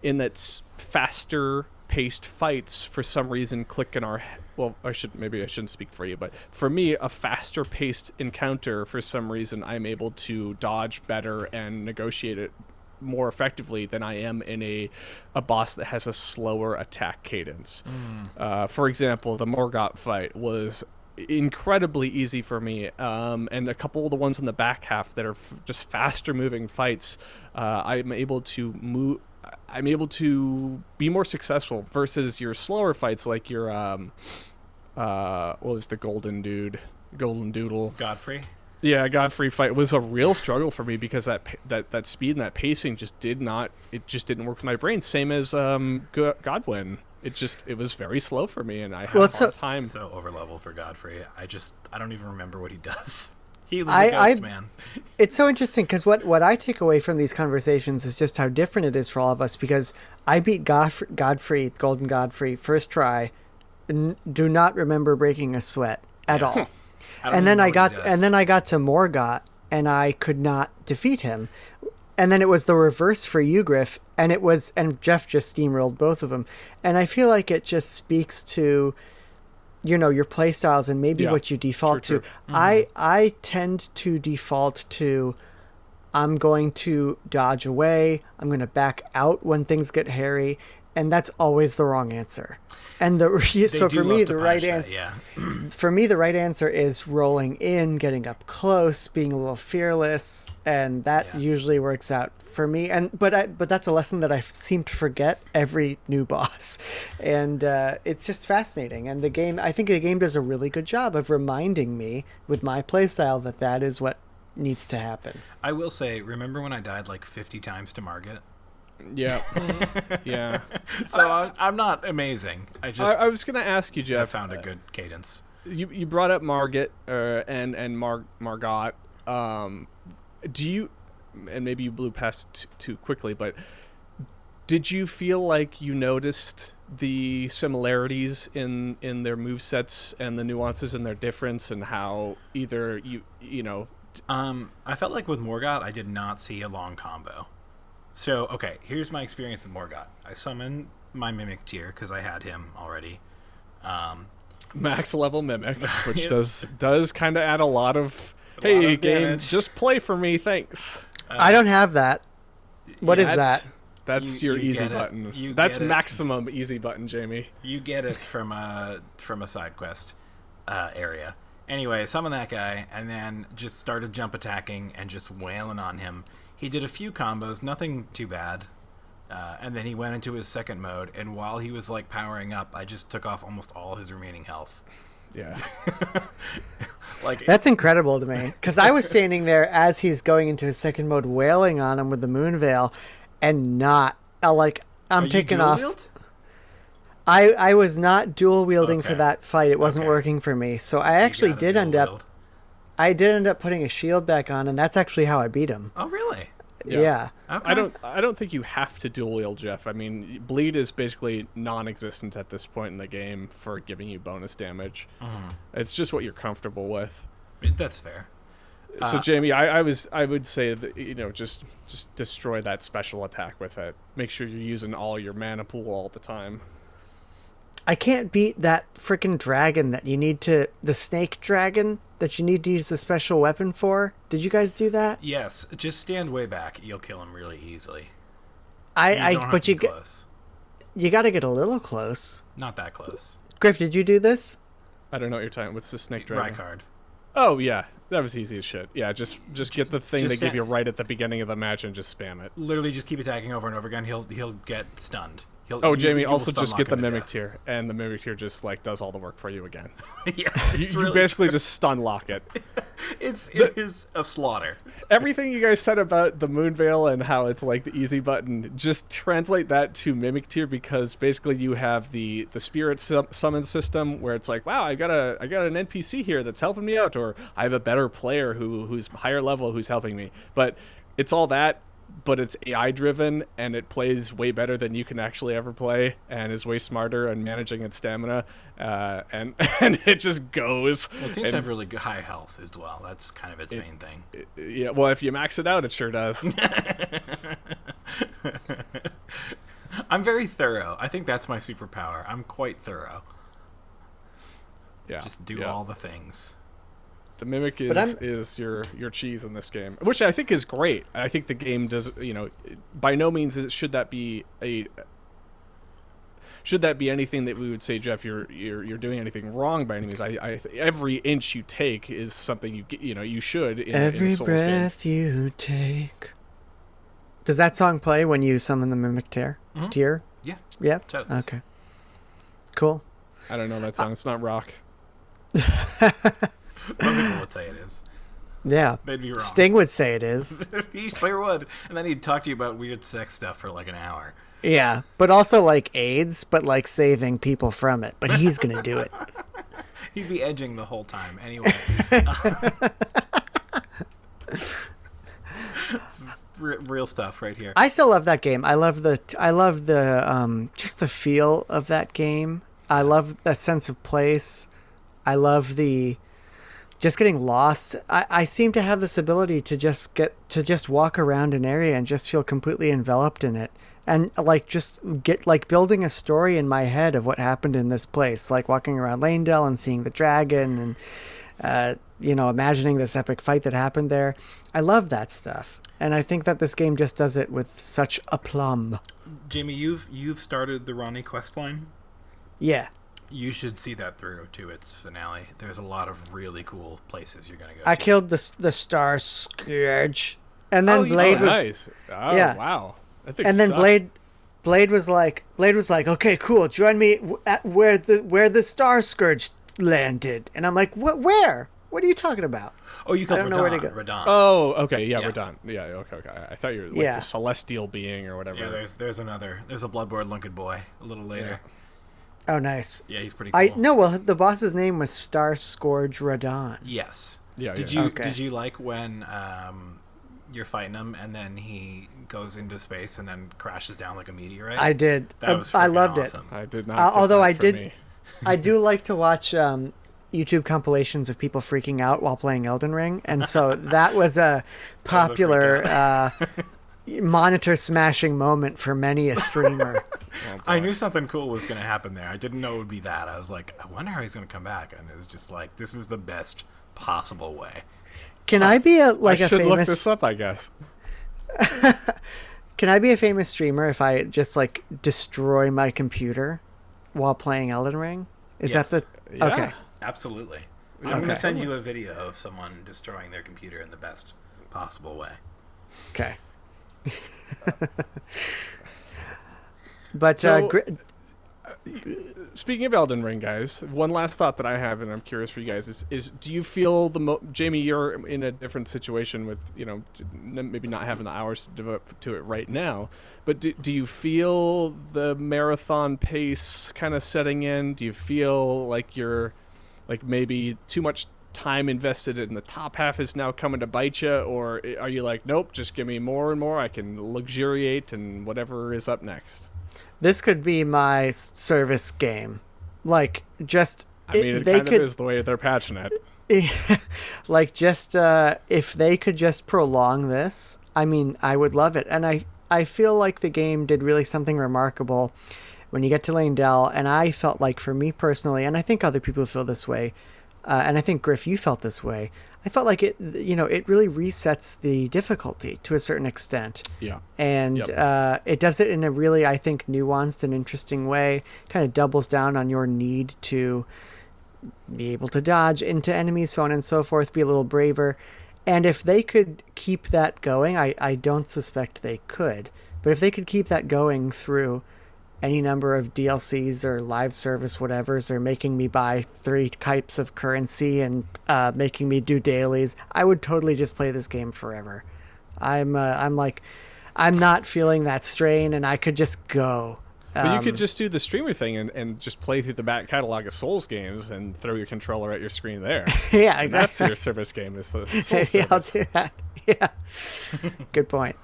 that faster paced fights for some reason click in our. Well, I shouldn't speak for you, but for me, a faster paced encounter, for some reason, I'm able to dodge better and negotiate it more effectively than I am in a boss that has a slower attack cadence. For example, the Morgott fight was incredibly easy for me, and a couple of the ones in the back half that are just faster moving fights, I'm able to be more successful versus your slower fights, like your what was the golden doodle? Godfrey. Yeah, Godfrey fight was a real struggle for me, because that speed and that pacing just didn't work with my brain. Same as Godwin. it was very slow for me, and I had Well, a it's hard time. So over level for Godfrey. I don't even remember what he does. He was a ghost man. It's so interesting because what I take away from these conversations is just how different it is for all of us. Because I beat Godfrey, Golden Godfrey, first try, do not remember breaking a sweat at all. And then I got to Morgott, and I could not defeat him. And then it was the reverse for you, Griff, and Geoff just steamrolled both of them. And I feel like it just speaks to, your play styles and maybe what you default to. Mm-hmm. I tend to default to, I'm going to dodge away, I'm going to back out when things get hairy, and that's always the wrong answer. And so for me, the right answer, for me, the right answer is rolling in, getting up close, being a little fearless, and that usually works out for me. But that's a lesson that I seem to forget every new boss, and it's just fascinating. And I think the game does a really good job of reminding me with my playstyle that is what needs to happen. I will say, remember when I died like 50 times to Margit? Yeah. Yeah. So I'm not amazing. I was going to ask you, Geoff. I found a good cadence. You brought up Margit and Margott. Do you, and maybe you blew past it too quickly, but did you feel like you noticed the similarities in their movesets and the nuances in their difference, and how either I felt like with Morgott, I did not see a long combo. So, okay, here's my experience with Morgott. I summoned my Mimic tier because I had him already. Max level Mimic, which does kind of add a lot of, hey, game, just play for me, thanks. I don't have that. What is that? That's your easy button. That's maximum easy button, Jamie. You get it from a side quest area. Anyway, summon that guy, and then just started jump attacking and just wailing on him. He did a few combos, nothing too bad, and then he went into his second mode, and while he was like powering up, I just took off almost all his remaining health. Yeah. That's incredible to me, because I was standing there as he's going into his second mode, wailing on him with the moon veil, and not I'm taking off. Wield? I was not dual wielding for that fight. It wasn't working for me, so I actually did end up. I did end up putting a shield back on, and that's actually how I beat him. Oh, really? Yeah. Okay. I don't think you have to dual wield, Geoff. I mean, bleed is basically non-existent at this point in the game for giving you bonus damage. It's just what you're comfortable with. That's fair. So Jamie, I would say that just destroy that special attack with it. Make sure you're using all your mana pool all the time. I can't beat that freaking dragon the snake dragon that you need to use the special weapon for. Did you guys do that? Yes, just stand way back. You'll kill him really easily. Close. You got to get a little close. Not that close. Griff, did you do this? I don't know what you're talking. What's the snake dragon? Rykard. Oh yeah, that was easy as shit. Yeah, just get the thing they give you right at the beginning of the match and just spam it. Literally, just keep attacking over and over again. He'll get stunned. Jamie, also just get the Mimic tier, and the Mimic tier just does all the work for you again. Yes, you basically just stun lock it. It is a slaughter. Everything you guys said about the Moon Veil and how it's like the easy button, just translate that to Mimic tier, because basically you have the spirit summon system where it's like, wow, I got an NPC here that's helping me out, or I have a better player who's higher level who's helping me. But it's all that, but it's AI driven, and it plays way better than you can actually ever play, and is way smarter and managing its stamina, and it just goes. Well, it seems to have really good high health as well. That's kind of its main thing. Yeah, well, if you max it out, it sure does. I'm very thorough. I think that's my superpower. I'm quite thorough. Yeah, just do all the things. The Mimic is your cheese in this game, which I think is great. I think the game does, by no means should that be anything that we would say, Geoff, you're doing anything wrong by any means. Every inch you take is something you should. Every in Souls breath game. you take. Does that song play when you summon the Mimic tier? Yeah. Yeah. Totes. Okay. Cool. I don't know that song. It's not rock. Some people would say it is. Yeah. They'd be wrong. Sting would say it is. He sure would. And then he'd talk to you about weird sex stuff for like an hour. Yeah, but also like AIDS, but like saving people from it. But he's gonna do it. He'd be edging the whole time. Anyway. Real stuff right here. I still love that game. I love the just the feel of that game. I love that sense of place. I love the just getting lost. I seem to have this ability to just walk around an area and just feel completely enveloped in it. And like just get like building a story in my head of what happened in this place, like walking around Lanedale and seeing the dragon and imagining this epic fight that happened there. I love that stuff. And I think that this game just does it with such aplomb. Jamie, you've started the Ronnie questline? Yeah. You should see that through to its finale. There's a lot of really cool places you're gonna go. I to. killed the Star Scourge, and then Blade was nice. Oh, yeah. Wow. That thing And then sucks. Blade was like, okay, cool. Join me at where the Star Scourge landed, and I'm like, what? Where? What are you talking about? Oh, you killed I don't know where to go. Radon. Oh, okay. Yeah, Yeah. we're done. Yeah, okay. I thought you were like Yeah. the celestial being or whatever. Yeah, there's a Bloodborne looking boy a little later. Oh, nice. Yeah, he's pretty cool. Well, the boss's name was Star Scourge Radon. Yes. Yeah, Did yeah. you Okay. did you like when you're fighting him and then he goes into space and then crashes down like a meteorite? I did. That was I freaking loved awesome. I did not. Although get I that for did- me. I do like to watch YouTube compilations of people freaking out while playing Elden Ring, and so that was a popular monitor smashing moment for many a streamer. Oh, I boy. knew something cool was going to happen there. I didn't know it would be that. I was like, I wonder how he's going to come back. And it was just like, this is the best possible way. Can I be a I should famous? look this up, I guess. Can I be a famous streamer if I just like destroy my computer while playing Elden Ring? Is Yes. that the Yeah. okay? Absolutely. Yeah, I'm going to okay. send you a video of someone destroying their computer in the best possible way. Okay. But So- Speaking of Elden Ring, guys, one last thought that I have, and I'm curious for you guys, is do you feel Jamie, you're in a different situation with, maybe not having the hours to devote to it right now, but do you feel the marathon pace kind of setting in? Do you feel like you're, like maybe too much time invested in the top half is now coming to bite you, or are you like, nope, just give me more and more, I can luxuriate and whatever is up next? this could be my service game. Like just I mean, it they kind could of is the way they're patching it. like just if they could just prolong this, I mean, I would love it. And I feel like the game did really something remarkable when you get to Lanedale, and I felt like, for me personally, and I think other people feel this way, and I think Griff, you felt this way. I felt like it really resets the difficulty to a certain extent. Yeah. And Yep. it does it in a really, I think, nuanced and interesting way. Kind of doubles down on your need to be able to dodge into enemies, so on and so forth, be a little braver. And if they could keep that going, I don't suspect they could, but if they could keep that going through any number of DLCs or live service whatevers, or making me buy 3 types of currency and making me do dailies, I would totally just play this game forever. I'm not feeling that strain, and I could just go. But you could just do the streamer thing and just play through the back catalog of Souls games and throw your controller at your screen there. Yeah, And that's exactly. your service game. Is the Souls Maybe I'll service. do that. Yeah. Good point.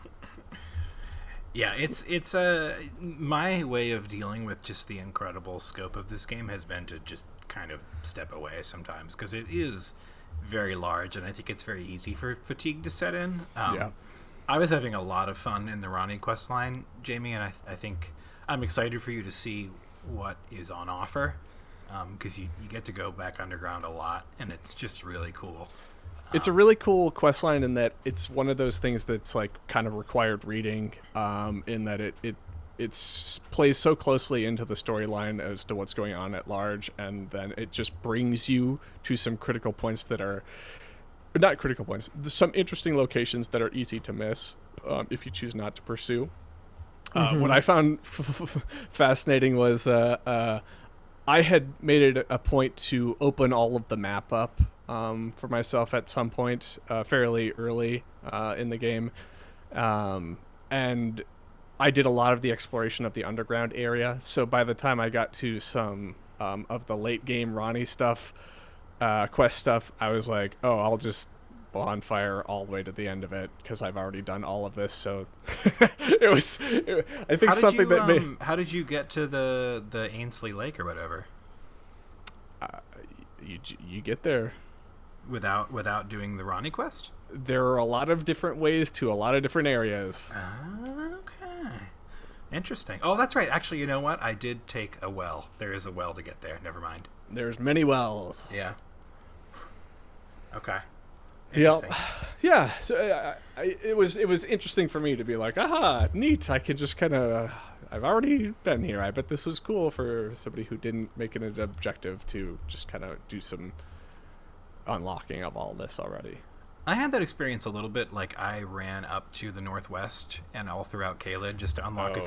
Yeah, it's my way of dealing with just the incredible scope of this game has been to just kind of step away sometimes, because it is very large, and I think it's very easy for fatigue to set in. Yeah. I was having a lot of fun in the Ronnie questline, Jamie, and I think I'm excited for you to see what is on offer, because you get to go back underground a lot, and it's just really cool. It's a really cool questline in that it's one of those things that's like kind of required reading, in that it plays so closely into the storyline as to what's going on at large, and then it just brings you to some critical points that are not critical points, some interesting locations that are easy to miss if you choose not to pursue. What I found fascinating was I had made it a point to open all of the map up for myself at some point fairly early in the game, and I did a lot of the exploration of the underground area. So by the time I got to some of the late game Ronnie stuff, quest stuff, I was like, oh, I'll just bonfire all the way to the end of it because I've already done all of this. So I think something that made... How did you get to the Ainsley Lake or whatever? You get there without doing the Ronnie quest? There are a lot of different ways to a lot of different areas. Okay. Interesting. Oh, that's right. Actually, you know what? I did take a well. There is a well to get there. Never mind. There's many wells. Yeah. Okay. Yep. Yeah. So it was interesting for me to be like, aha, neat. I can just kind of... I've already been here. I bet this was cool for somebody who didn't make it an objective to just kind of do some unlocking of all this already. I had that experience a little bit. Like, I ran up to the northwest and all throughout Caelid just to unlock a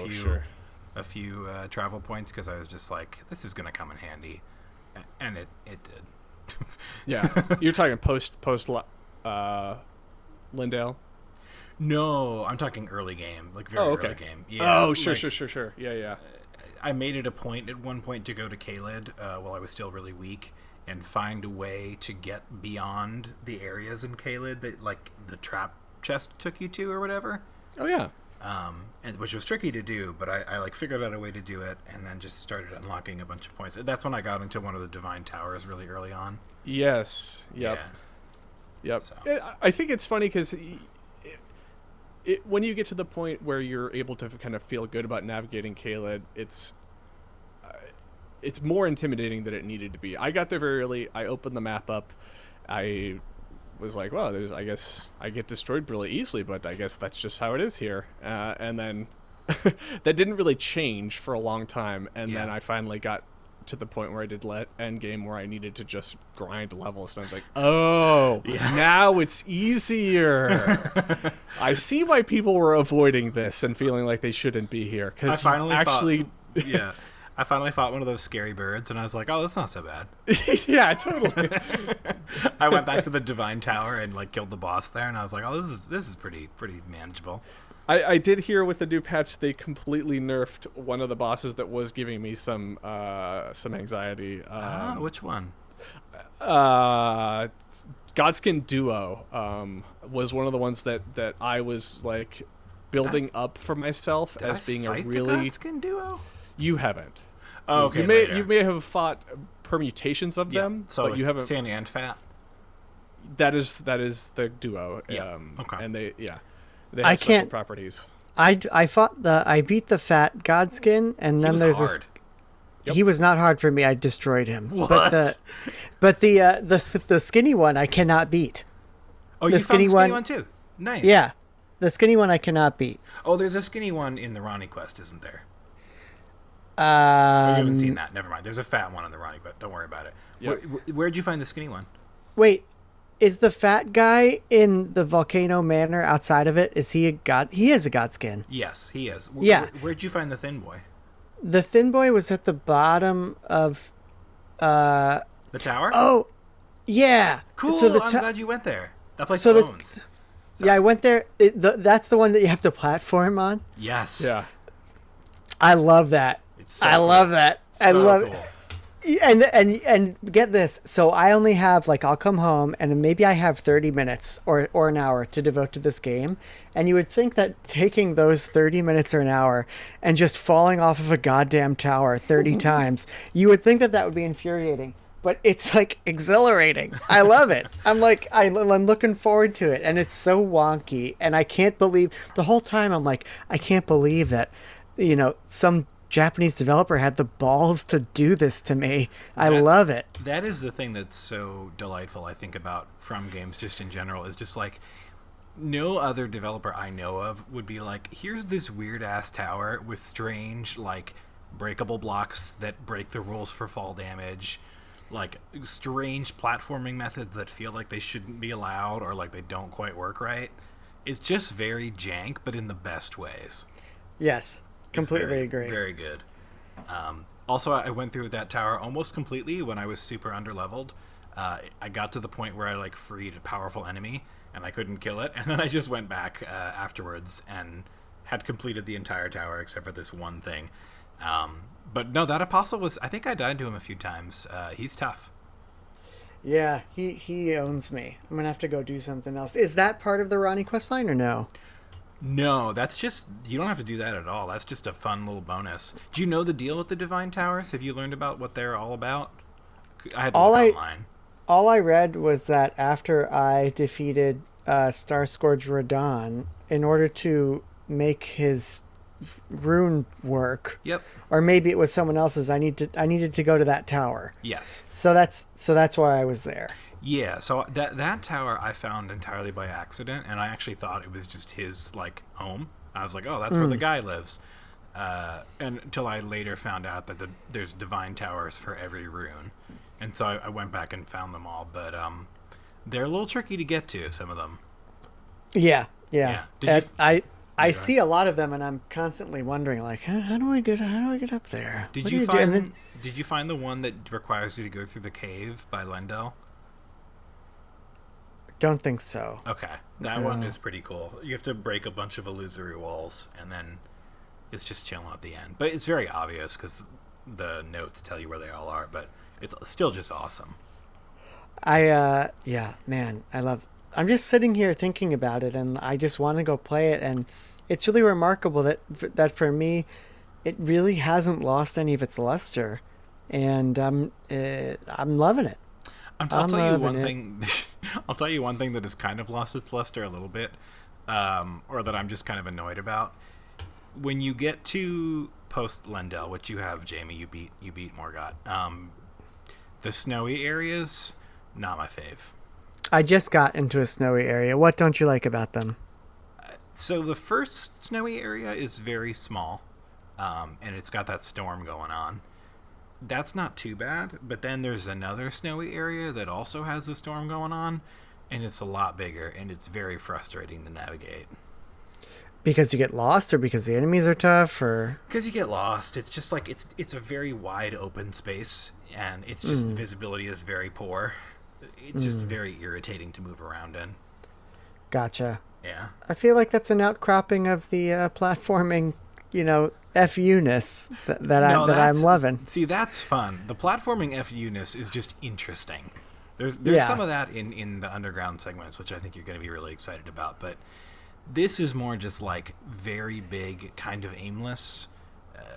few travel points because I was just like, this is going to come in handy. And it did. Yeah. You're talking post Lindale? No, I'm talking early game, like very early game. Yeah, oh, sure. Yeah. I made it a point at one point to go to Caelid while I was still really weak and find a way to get beyond the areas in Caelid that, like, the trap chest took you to or whatever. Oh, yeah. And which was tricky to do, but I like figured out a way to do it and then just started unlocking a bunch of points. That's when I got into one of the Divine Towers really early on. Yes. Yep. Yeah. Yep. So. I think it's funny because when you get to the point where you're able to kind of feel good about navigating Caelid, it's more intimidating than it needed to be. I got there very early. I opened the map up. I was like, well, I guess I get destroyed really easily, but I guess that's just how it is here. And then that didn't really change for a long time. And then I finally got to the point where I did end game where I needed to just grind levels. And I was like, oh, now it's easier. I see why people were avoiding this and feeling like they shouldn't be here. Because I finally fought one of those scary birds, and I was like, oh, that's not so bad. Yeah, totally. I went back to the Divine Tower and, like, killed the boss there, and I was like, oh, this is pretty manageable. I did hear with the new patch they completely nerfed one of the bosses that was giving me some anxiety. Which one? Godskin Duo was one of the ones that I was, like, building up for myself as being a really... the Godskin Duo? You haven't. Oh, okay. You may have fought permutations of them, so but you haven't. Thin and fat. That is the duo. Yeah. Okay. And they have special properties. I beat the fat Godskin, and then there's hard. Yep. He was not hard for me. I destroyed him. What? But the skinny one I cannot beat. Oh, you found the skinny one too. Nice. Yeah, the skinny one I cannot beat. Oh, there's a skinny one in the Ronnie quest, isn't there? You You haven't seen that. Never mind. There's a fat one on the Ronnie quest. Don't worry about it. Yep. Where'd you find the skinny one? Wait, is the fat guy in the Volcano Manor outside of it? Is he a god? He is a godskin. Yes, he is. Yeah. Where'd you find the thin boy? The thin boy was at the bottom of the tower. Oh, yeah. Cool. So I'm glad you went there. That place so owns. Yeah, I went there. That's the one that you have to platform on. Yes. Yeah. I love that. I love that. So I love cool. it. And get this. So I only have, like, I'll come home and maybe I have 30 minutes or an hour to devote to this game. And you would think that taking those 30 minutes or an hour and just falling off of a goddamn tower 30 times, you would think that would be infuriating. But it's, like, exhilarating. I love it. I'm like, I'm looking forward to it. And it's so wonky. And I can't believe, the whole time I'm like, I can't believe that, some Japanese developer had the balls to do this to me. I love it. That is the thing that's so delightful, I think, about From games just in general, is just like, no other developer I know of would be like, here's this weird-ass tower with strange, like, breakable blocks that break the rules for fall damage, like, strange platforming methods that feel like they shouldn't be allowed or like they don't quite work right. It's just very jank, but in the best ways. Yes. Completely agree. Very good. Also, I went through that tower almost completely when I was super underleveled. I got to the point where I, like, freed a powerful enemy and I couldn't kill it, and then I just went back afterwards and had completed the entire tower except for this one thing. But no, that apostle was, I think I died to him a few times. He's tough. Yeah, he owns me. I'm gonna have to go do something else. Is that part of the Ronnie quest line or no? No, that's just, you don't have to do that at all. That's just a fun little bonus. Do you know the deal with the Divine Towers? Have you learned about what they're all about? I had to look online. All I read was that after I defeated Star Scourge Radon, in order to make his rune work, Yep. or maybe it was someone else's, I needed to go to that tower. Yes. So that's why I was there. Yeah, so that tower I found entirely by accident, and I actually thought it was just his, like, home. I was like, oh, that's where the guy lives. And until I later found out that there's divine towers for every rune. And so I went back and found them all, but they're a little tricky to get to, some of them. Yeah. I Yeah. see a lot of them, and I'm constantly wondering, like, how do I get up there? Did What you do do? find Did you find the one that requires you to go through the cave by Lendel? Don't think so. Okay, that one is pretty cool. You have to break a bunch of illusory walls, and then it's just chilling at the end. But it's very obvious because the notes tell you where they all are. But it's still just awesome. Yeah, man, I'm just sitting here thinking about it, and I just want to go play it, and it's really remarkable that for me, it really hasn't lost any of its luster, and I'm loving it. I'll tell you one thing. I'll tell you one thing that has kind of lost its luster a little bit, or that I'm just kind of annoyed about. When you get to post Lendel, which you have, Jamie, you beat Morgott. The snowy areas, not my fave. I just got into a snowy area. What don't you like about them? So the first snowy area is very small, and it's got that storm going on. That's not too bad, but then there's another snowy area that also has a storm going on, and it's a lot bigger, and it's very frustrating to navigate. Because you get lost, or because the enemies are tough, or because you get lost. It's just like it's a very wide open space, and it's just visibility is very poor. It's just very irritating to move around in. Gotcha. Yeah. I feel like that's an outcropping of the platforming, FU-ness that I'm loving. See, that's fun. The platforming FU-ness is just interesting. There's some of that in the underground segments, which I think you're going to be really excited about. But this is more just like very big, kind of aimless.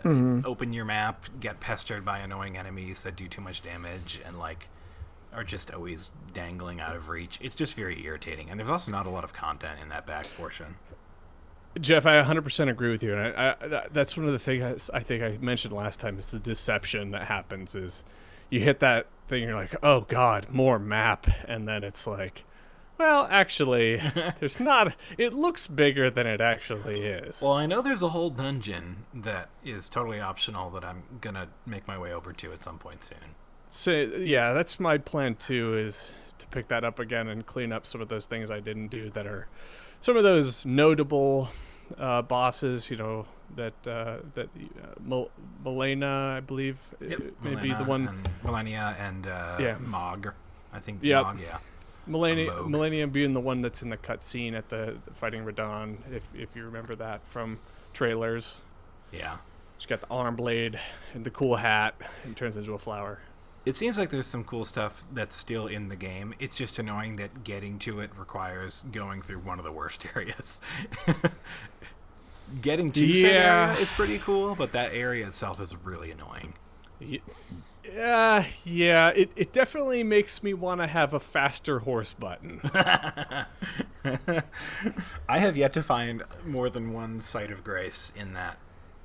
Open your map, get pestered by annoying enemies that do too much damage, and like are just always dangling out of reach. It's just very irritating, and there's also not a lot of content in that back portion. Geoff, I 100% agree with you, and I that's one of the things I think I mentioned last time is the deception that happens is you hit that thing, you're like, oh god, more map, and then it's like, well, actually, there's not. It looks bigger than it actually is. Well, I know there's a whole dungeon that is totally optional that I'm gonna make my way over to at some point soon. So yeah, that's my plan too, is to pick that up again and clean up some of those things I didn't do that are some of those notable bosses, Milena, I believe, maybe the one. Millennia and Mog, I think. Yep. Mog, yeah. Millennium being the one that's in the cutscene at the fighting Radon, if you remember that from trailers. Yeah. She's got the arm blade and the cool hat and turns into a flower. It seems like there's some cool stuff that's still in the game. It's just annoying that getting to it requires going through one of the worst areas. Getting to said area is pretty cool, but that area itself is really annoying. Yeah, it definitely makes me want to have a faster horse button. I have yet to find more than one site of grace in that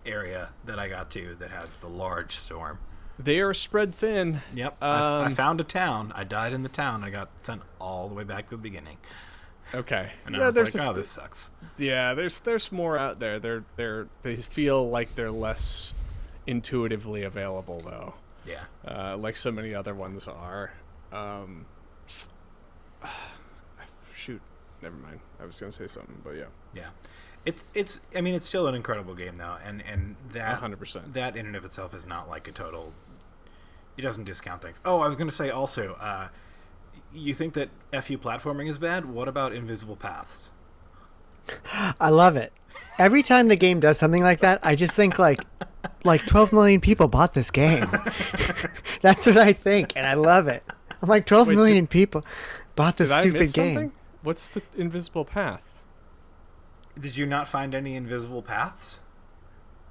area that I got to that has the large storm. They are spread thin. Yep. I found a town. I died in the town. I got sent all the way back to the beginning. Okay. And I was like, oh, this sucks. Yeah, there's more out there. They feel like they're less intuitively available though. Yeah. Like so many other ones are. Shoot. Never mind. I was gonna say something, but yeah. Yeah. It's I mean, it's still an incredible game though, and that 100%. That in and of itself is not like a total. It doesn't discount things. Oh, I was gonna say also, you think that FU platforming is bad? What about invisible paths? I love it. Every time the game does something like that, I just think like 12 million people bought this game. That's what I think, and I love it. I'm like 12 million people bought this Did I stupid miss game. something? What's the invisible path? Did you not find any invisible paths?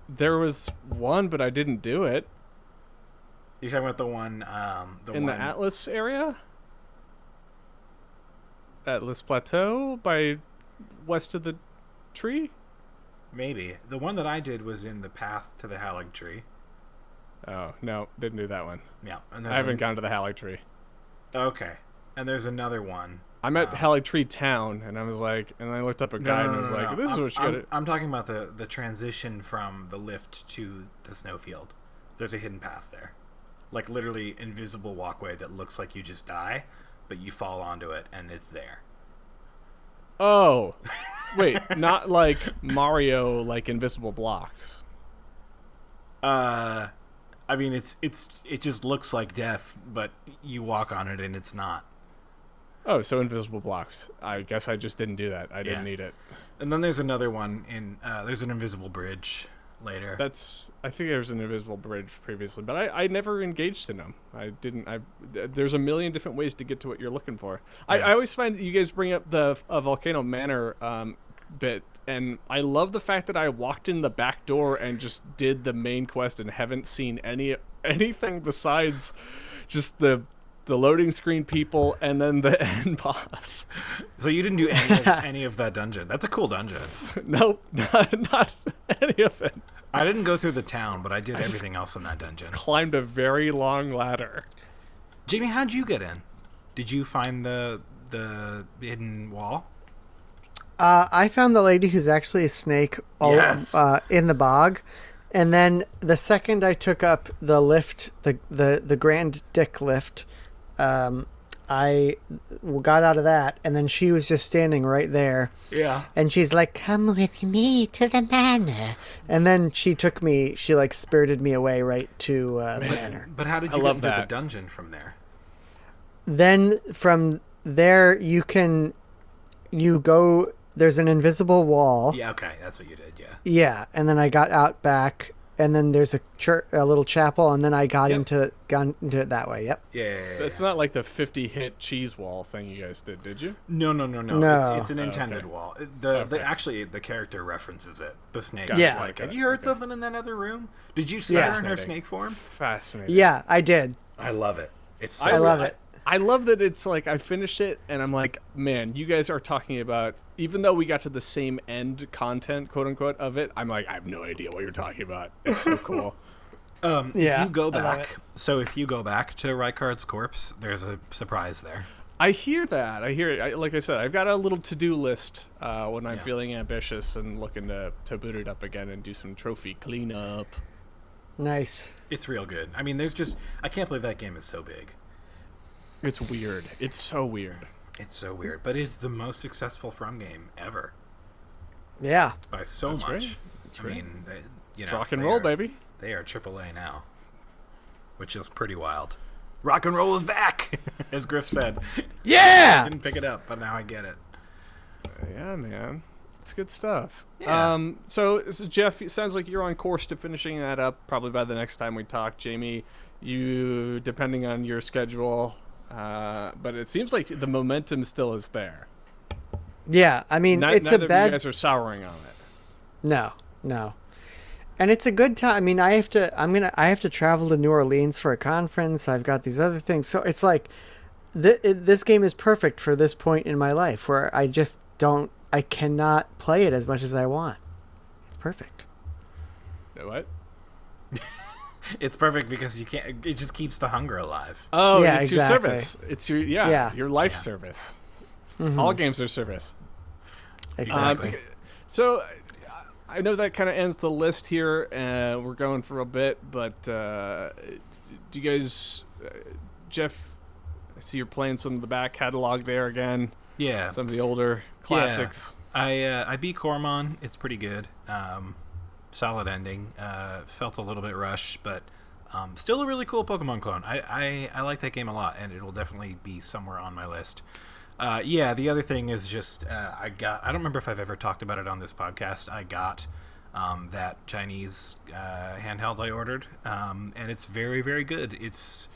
There was one, but I didn't do it. You're talking about the one, the Atlas area? Atlas Plateau by west of the tree? Maybe. The one that I did was in the path to the Halig tree. Oh, no, didn't do that one. Yeah. And I haven't gone to the Halig tree. Okay. And there's another one. I'm at Halig Tree Town, and I was like, and I looked up a guide and I was like, this is what you gotta... I'm talking about the transition from the lift to the snowfield. There's a hidden path there. Like literally invisible walkway that looks like you just die, but you fall onto it and it's there. Oh. Wait, not like Mario, like invisible blocks. I mean, it just looks like death, but you walk on it and it's not. Oh, so invisible blocks. I guess I just didn't do that. I didn't need it. And then there's another one there's an invisible bridge later. I think there was an invisible bridge previously, but I never engaged in them. There's a million different ways to get to what you're looking for. Yeah. I always find that you guys bring up the Volcano Manor bit, and I love the fact that I walked in the back door and just did the main quest and haven't seen anything besides just the loading screen people and then the end boss. So you didn't do any of that dungeon. That's a cool dungeon. Nope, not any of it. I didn't go through the town, but I did everything else in that dungeon. Climbed a very long ladder. Jamie, how'd you get in? Did you find the hidden wall? I found the lady who's actually a snake in the bog. And then the second I took up the lift, the Grand Dick lift, I got out of that, and then she was just standing right there. Yeah. And she's like, "Come with me to the manor." And then she took me, she like spirited me away right to the manor. But how did you get into the dungeon from there? Then from there, there's an invisible wall. Yeah, okay, that's what you did, yeah. Yeah, and then I got out back, and then there's a little chapel, and then I got into it that way. Yep. Yeah. It's not like the 50-hit cheese wall thing you guys did you? No. It's an intended wall. Actually, the character references it. The snake. Gotcha. Yeah. Like, have you heard something in that other room? Did you see her in her snake form? Fascinating. Yeah, I did. I love it. I love it. I love that it's like I finished it and I'm like, man, you guys are talking about, even though we got to the same end content, quote unquote, of it, I'm like, I have no idea what you're talking about. It's so cool. If you go back, if you go back to Rykard's corpse, there's a surprise there. I hear that. Like I said, I've got a little to-do list when I'm feeling ambitious and looking to boot it up again and do some trophy cleanup. Nice. It's real good. I mean, I can't believe that game is so big. It's weird. It's so weird. But it's the most successful From game ever. Yeah. By so much. Great. I mean, it's rock and roll, baby. They are AAA now, which is pretty wild. Rock and roll is back, as Griff said. Yeah! I didn't pick it up, but now I get it. Yeah, man. It's good stuff. Yeah. So, Geoff, it sounds like you're on course to finishing that up probably by the next time we talk. Jamie, you, depending on your schedule... but it seems like the momentum still is there. Yeah, I mean, it's neither a bad... of you guys are souring on it. No. And it's a good time. I mean, I have to travel to New Orleans for a conference. I've got these other things. So it's like, this game is perfect for this point in my life where I cannot play it as much as I want. It's perfect. What? It's perfect because you can't. It just keeps the hunger alive. Oh, yeah, it's exactly. your service. It's your your life service. Mm-hmm. All games are service. Exactly. So I know that kind of ends the list here. We're going for a bit, but do you guys, Geoff? I see you're playing some of the back catalog there again. Yeah, some of the older classics. Yeah. I beat Coromon. It's pretty good. Solid ending. Felt a little bit rushed, but still a really cool Pokemon clone. I like that game a lot, and it will definitely be somewhere on my list. Yeah, the other thing is just I don't remember if I've ever talked about it on this podcast. I got that Chinese handheld I ordered, and it's very, very good. It's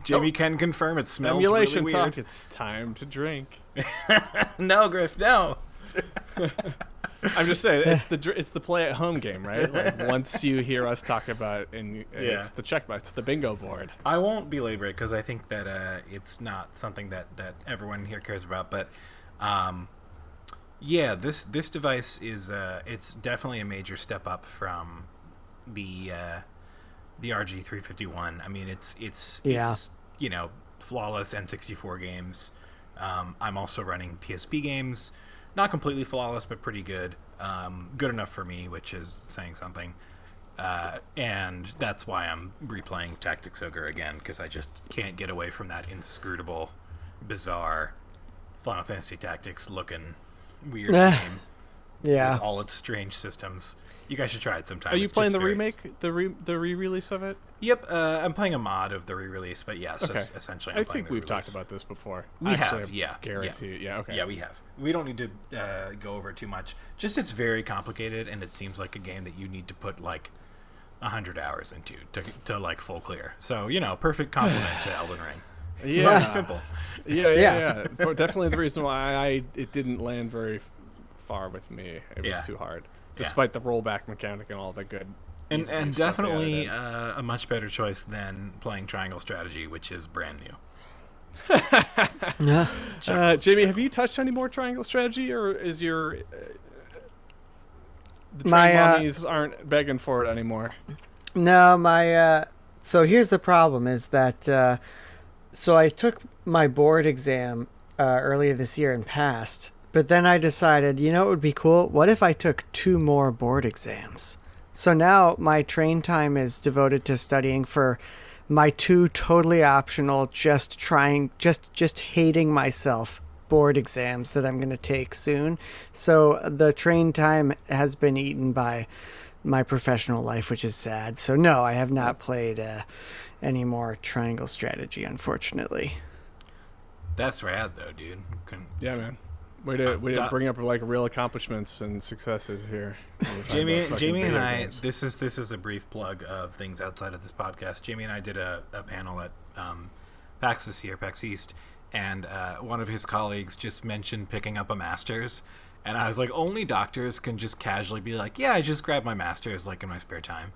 Jamie can confirm it smells Emulation really weird. talk. It's time to drink. No, Griff, no. I'm just saying it's the play at home game, right? Like once you hear us talk about it, and it's the checkbox, it's the bingo board. I won't belabor it because I think that it's not something that everyone here cares about. But this device is it's definitely a major step up from the RG351. I mean, it's flawless N64 games. I'm also running PSP games. Not completely flawless, but pretty good. Good enough for me, which is saying something. And that's why I'm replaying Tactics Ogre again, because I just can't get away from that inscrutable, bizarre Final Fantasy Tactics looking weird game. Yeah. With all its strange systems. You guys should try it sometime. Are you playing the remake, the re-release of it? Yep, I'm playing a mod of the re-release, but yes, Okay. essentially I think we've talked about this before. We Actually, have, yeah. Guarantee. Yeah, okay. Yeah, we have. We don't need to go over it too much. Just it's very complicated, and it seems like a game that you need to put like 100 hours into to like full clear. So, perfect complement to Elden Ring. Yeah. Something simple. Yeah. But definitely the reason why it didn't land very far with me. It was too hard. Despite the rollback mechanic and all the good. And definitely a much better choice than playing Triangle Strategy, which is brand new. Jamie, have you touched any more Triangle Strategy, or is your the My, mommies aren't begging for it anymore? No, so here's the problem is that so I took my board exam earlier this year and passed, but then I decided, it would be cool. What if I took 2 more board exams? So now my train time is devoted to studying for my 2 totally optional, just hating myself board exams that I'm going to take soon. So the train time has been eaten by my professional life, which is sad. So no, I have not played any more Triangle Strategy, unfortunately. That's rad, though, dude. Yeah, man. Way to bring up like real accomplishments and successes here. Jamie and I. This is a brief plug of things outside of this podcast. Jamie and I did a panel at PAX this year, PAX East, and one of his colleagues just mentioned picking up a master's, and I was like, only doctors can just casually be like, yeah, I just grabbed my master's like in my spare time.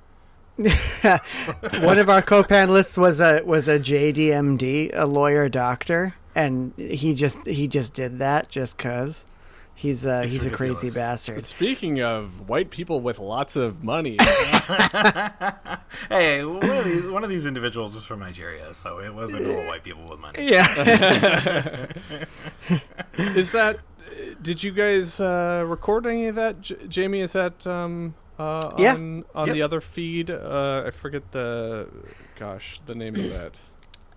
One of our co-panelists was a JDMD, a lawyer doctor, and he just did that just cause he's a crazy bastard. Speaking of white people with lots of money, hey, one of these individuals is from Nigeria, so it wasn't all white people with money. Yeah. Is that? Did you guys record any of that? Jamie, is that on the other feed? I forget the name of that.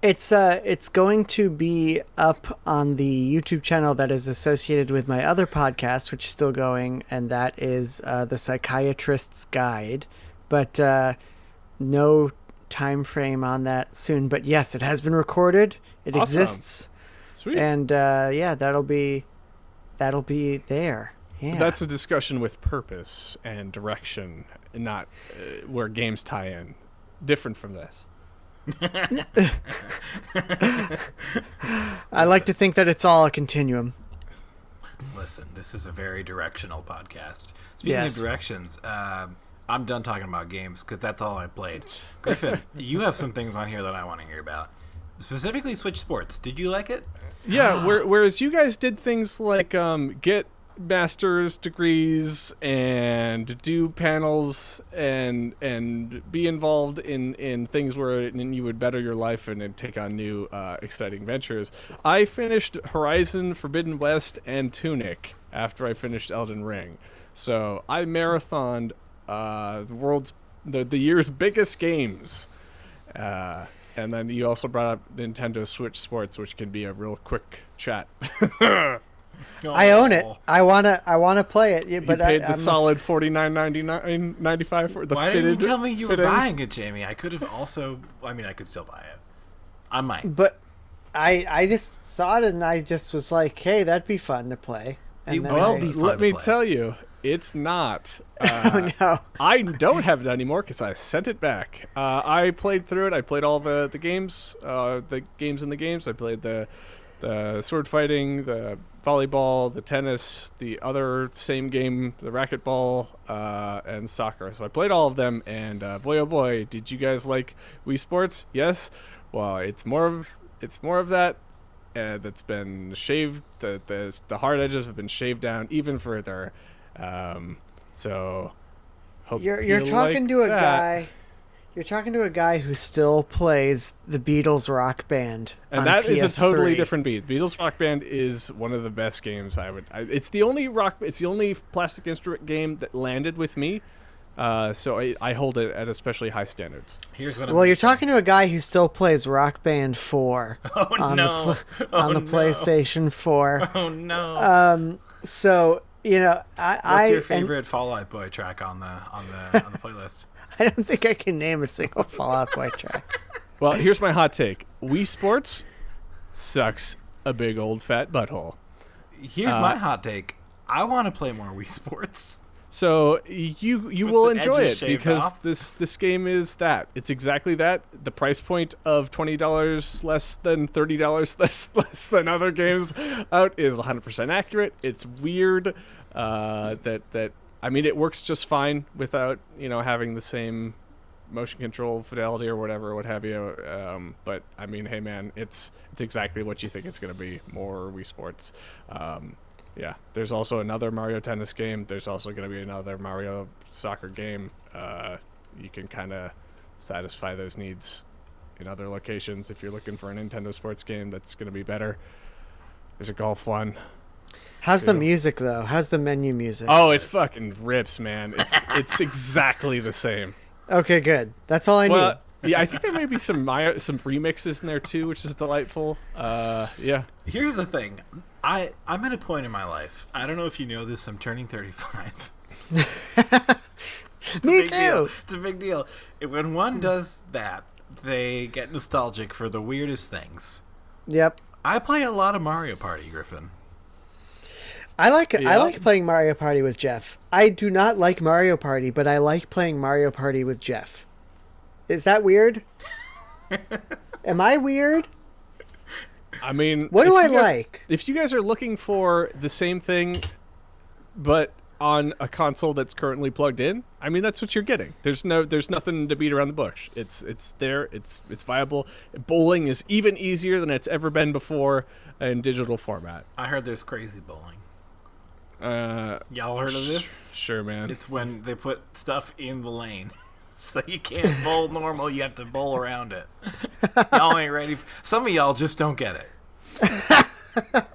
It's going to be up on the YouTube channel that is associated with my other podcast, which is still going, and that is The Psychiatrist's Guide. But no time frame on that soon. But yes, it has been recorded. It Awesome. exists. Sweet. And that'll be there. Yeah. That's a discussion with purpose and direction, not where games tie in. Different from this. I like to think that it's all a continuum. Listen, this is a very directional podcast. Speaking of directions, I'm done talking about games because that's all I played. Griffin, you have some things on here that I want to hear about. Specifically Switch Sports. Did you like it? Yeah, whereas you guys did things like get master's degrees and do panels and be involved in things where you would better your life and take on new exciting ventures. I finished Horizon Forbidden West and Tunic after I finished Elden Ring. So I marathoned the year's biggest games. And then you also brought up Nintendo Switch Sports, which can be a real quick chat. I own it. I wanna play it, but you paid the solid $49.95 for the Why fitted. didn't you tell me you were buying it, Jamie? I could have also. I mean, I could still buy it. I might. But I just saw it and I just was like, hey, that'd be fun to play. And It then will I- be fun Let to me play. tell you, it's not. Oh no. I don't have it anymore because I sent it back. I played through it. I played all the games, in the games. I played the sword fighting, the volleyball, the tennis, the other same game, the racquetball, and soccer. So I played all of them, and boy oh boy, did you guys like Wii Sports? Yes. Well, it's more of that. That's been shaved. The hard edges have been shaved down even further. So hope You're you talking like to a that. guy. You're talking to a guy who still plays the Beatles rock band. And on that is a totally PS3. different beat. Beatles Rock Band is one of the best games. It's the only plastic instrument game that landed with me. So I hold it at especially high standards. Here's what I'm Well, gonna you're say. talking to a guy who still plays Rock Band 4 Oh on no! on the PlayStation 4. Oh no! So What's your favorite Fall Out Boy track on the playlist? I don't think I can name a single Fallout Boy track. Well, here's my hot take. Wii Sports sucks a big old fat butthole. Here's my hot take. I want to play more Wii Sports. So you With will the enjoy edges it shaved because off? this game is that. It's exactly that. The price point of $20 less than $30 less than other games out is 100% accurate. It's weird that I mean it works just fine without having the same motion control fidelity or whatever, what have you. But I mean, hey man, it's exactly what you think it's going to be. More Wii Sports. Yeah, there's also another Mario Tennis game. There's also going to be another Mario Soccer game. You can kind of satisfy those needs in other locations if you're looking for a Nintendo sports game that's going to be better. There's a golf one. How's the Yeah. music though? How's the menu music? Oh, it fucking rips, man. It's exactly the same. Okay, good. That's all I Well, yeah, I think there may be some remixes in there too, which is delightful. Yeah. Here's the thing. I'm at a point in my life. I don't know if you know this. I'm turning 35. need. It's a Me big deal. too. It's a big deal. When one does that, they get nostalgic for the weirdest things. Yep. I play a lot of Mario Party, Griffin. I like Yeah. playing Mario Party with Geoff. I do not like Mario Party, but I like playing Mario Party with Geoff. Is that weird? Am I weird? I mean, What do if I you guys- like? If you guys are looking for the same thing, but on a console that's currently plugged in, I mean that's what you're getting. There's nothing to beat around the bush. It's there. It's viable. Bowling is even easier than it's ever been before in digital format. I heard there's crazy bowling. Uh, Y'all heard of this? Sure, man. It's when they put stuff in the lane. So you can't bowl normal, you have to bowl around it. Y'all ain't ready. Some of y'all just don't get it.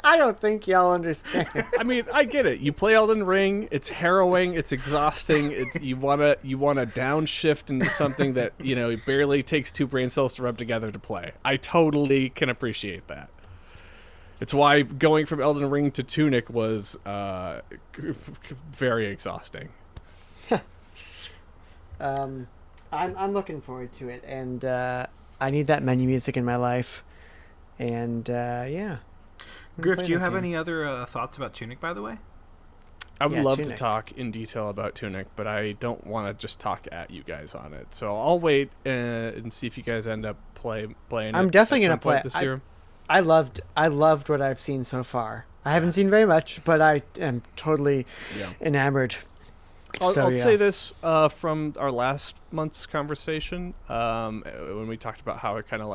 I don't think y'all understand. I mean, I get it. You play Elden Ring. It's harrowing. It's exhausting. You wanna downshift into something that it barely takes two brain cells to rub together to play. I totally can appreciate that. It's why going from Elden Ring to Tunic was very exhausting. I'm looking forward to it, and I need that menu music in my life. And yeah. Griff, play do you that have game. any other thoughts about Tunic, by the way? I would Yeah, love to Tunic. talk in detail about Tunic, but I don't want to just talk at you guys on it. So I'll wait and see if you guys end up playing it. I'm definitely at gonna some point play it. this year. I loved what I've seen so far. I haven't seen very much, but I am totally Yeah. enamored. I'll So, say yeah. this from our last month's conversation when we talked about how it kind of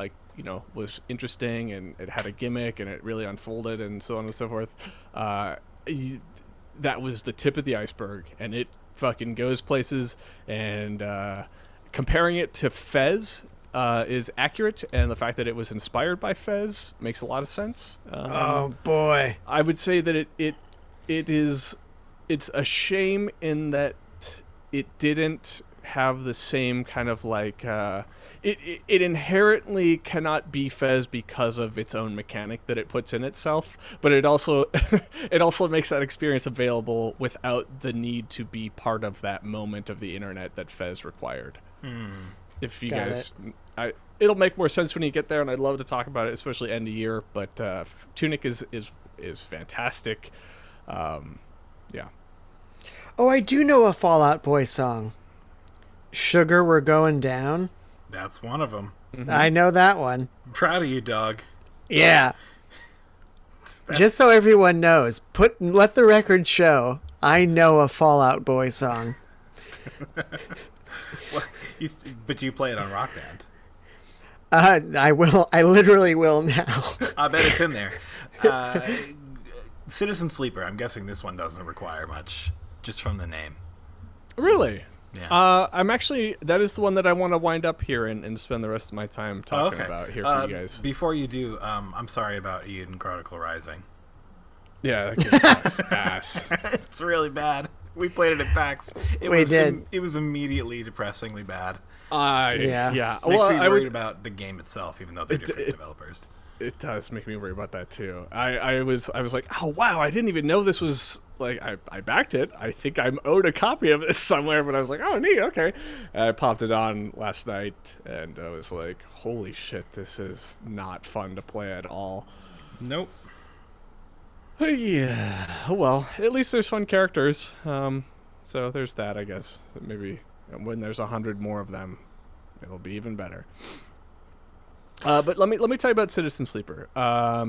was interesting and it had a gimmick and it really unfolded and so on and so forth. That was the tip of the iceberg, and it fucking goes places. And comparing it to Fez is accurate, and the fact that it was inspired by Fez makes a lot of sense. Oh boy. I would say that it's a shame in that it didn't have the same kind of like it inherently cannot be Fez because of its own mechanic that it puts in itself, but it also it also makes that experience available without the need to be part of that moment of the internet that Fez required. If you Got guys, it'll make more sense when you get there, and I'd love to talk about it, especially end of year. But Tunic is fantastic. Yeah. Oh, I do know a Fall Out Boy song. Sugar, We're Going Down. That's one of them. I know that one. I'm proud of you, dog. Yeah. Just so everyone knows, let the record show, I know a Fall Out Boy song. Well, but you play it on Rock Band. I will. I literally will now. I bet it's in there. Citizen Sleeper. I'm guessing this one doesn't require much, just from the name. Really? Yeah. I'm actually, that is the one that I want to wind up here and spend the rest of my time talking about here for you guys. Before you do, I'm sorry about Eiyuden Chronicle Rising. Yeah, that game sucks ass. It's really bad. We played it at PAX. It was immediately depressingly bad. Yeah. Makes me worried about the game itself, even though they're different developers. It does make me worry about that too. I was like, oh wow, I didn't even know this was like I backed it. I think I'm owed a copy of this somewhere, but I was like, oh neat, okay. And I popped it on last night, and I was like, holy shit, this is not fun to play at all. Nope. Yeah. Well, at least there's fun characters. So there's that, I guess. Maybe when there's 100 more of them, it'll be even better. But let me tell you about Citizen Sleeper.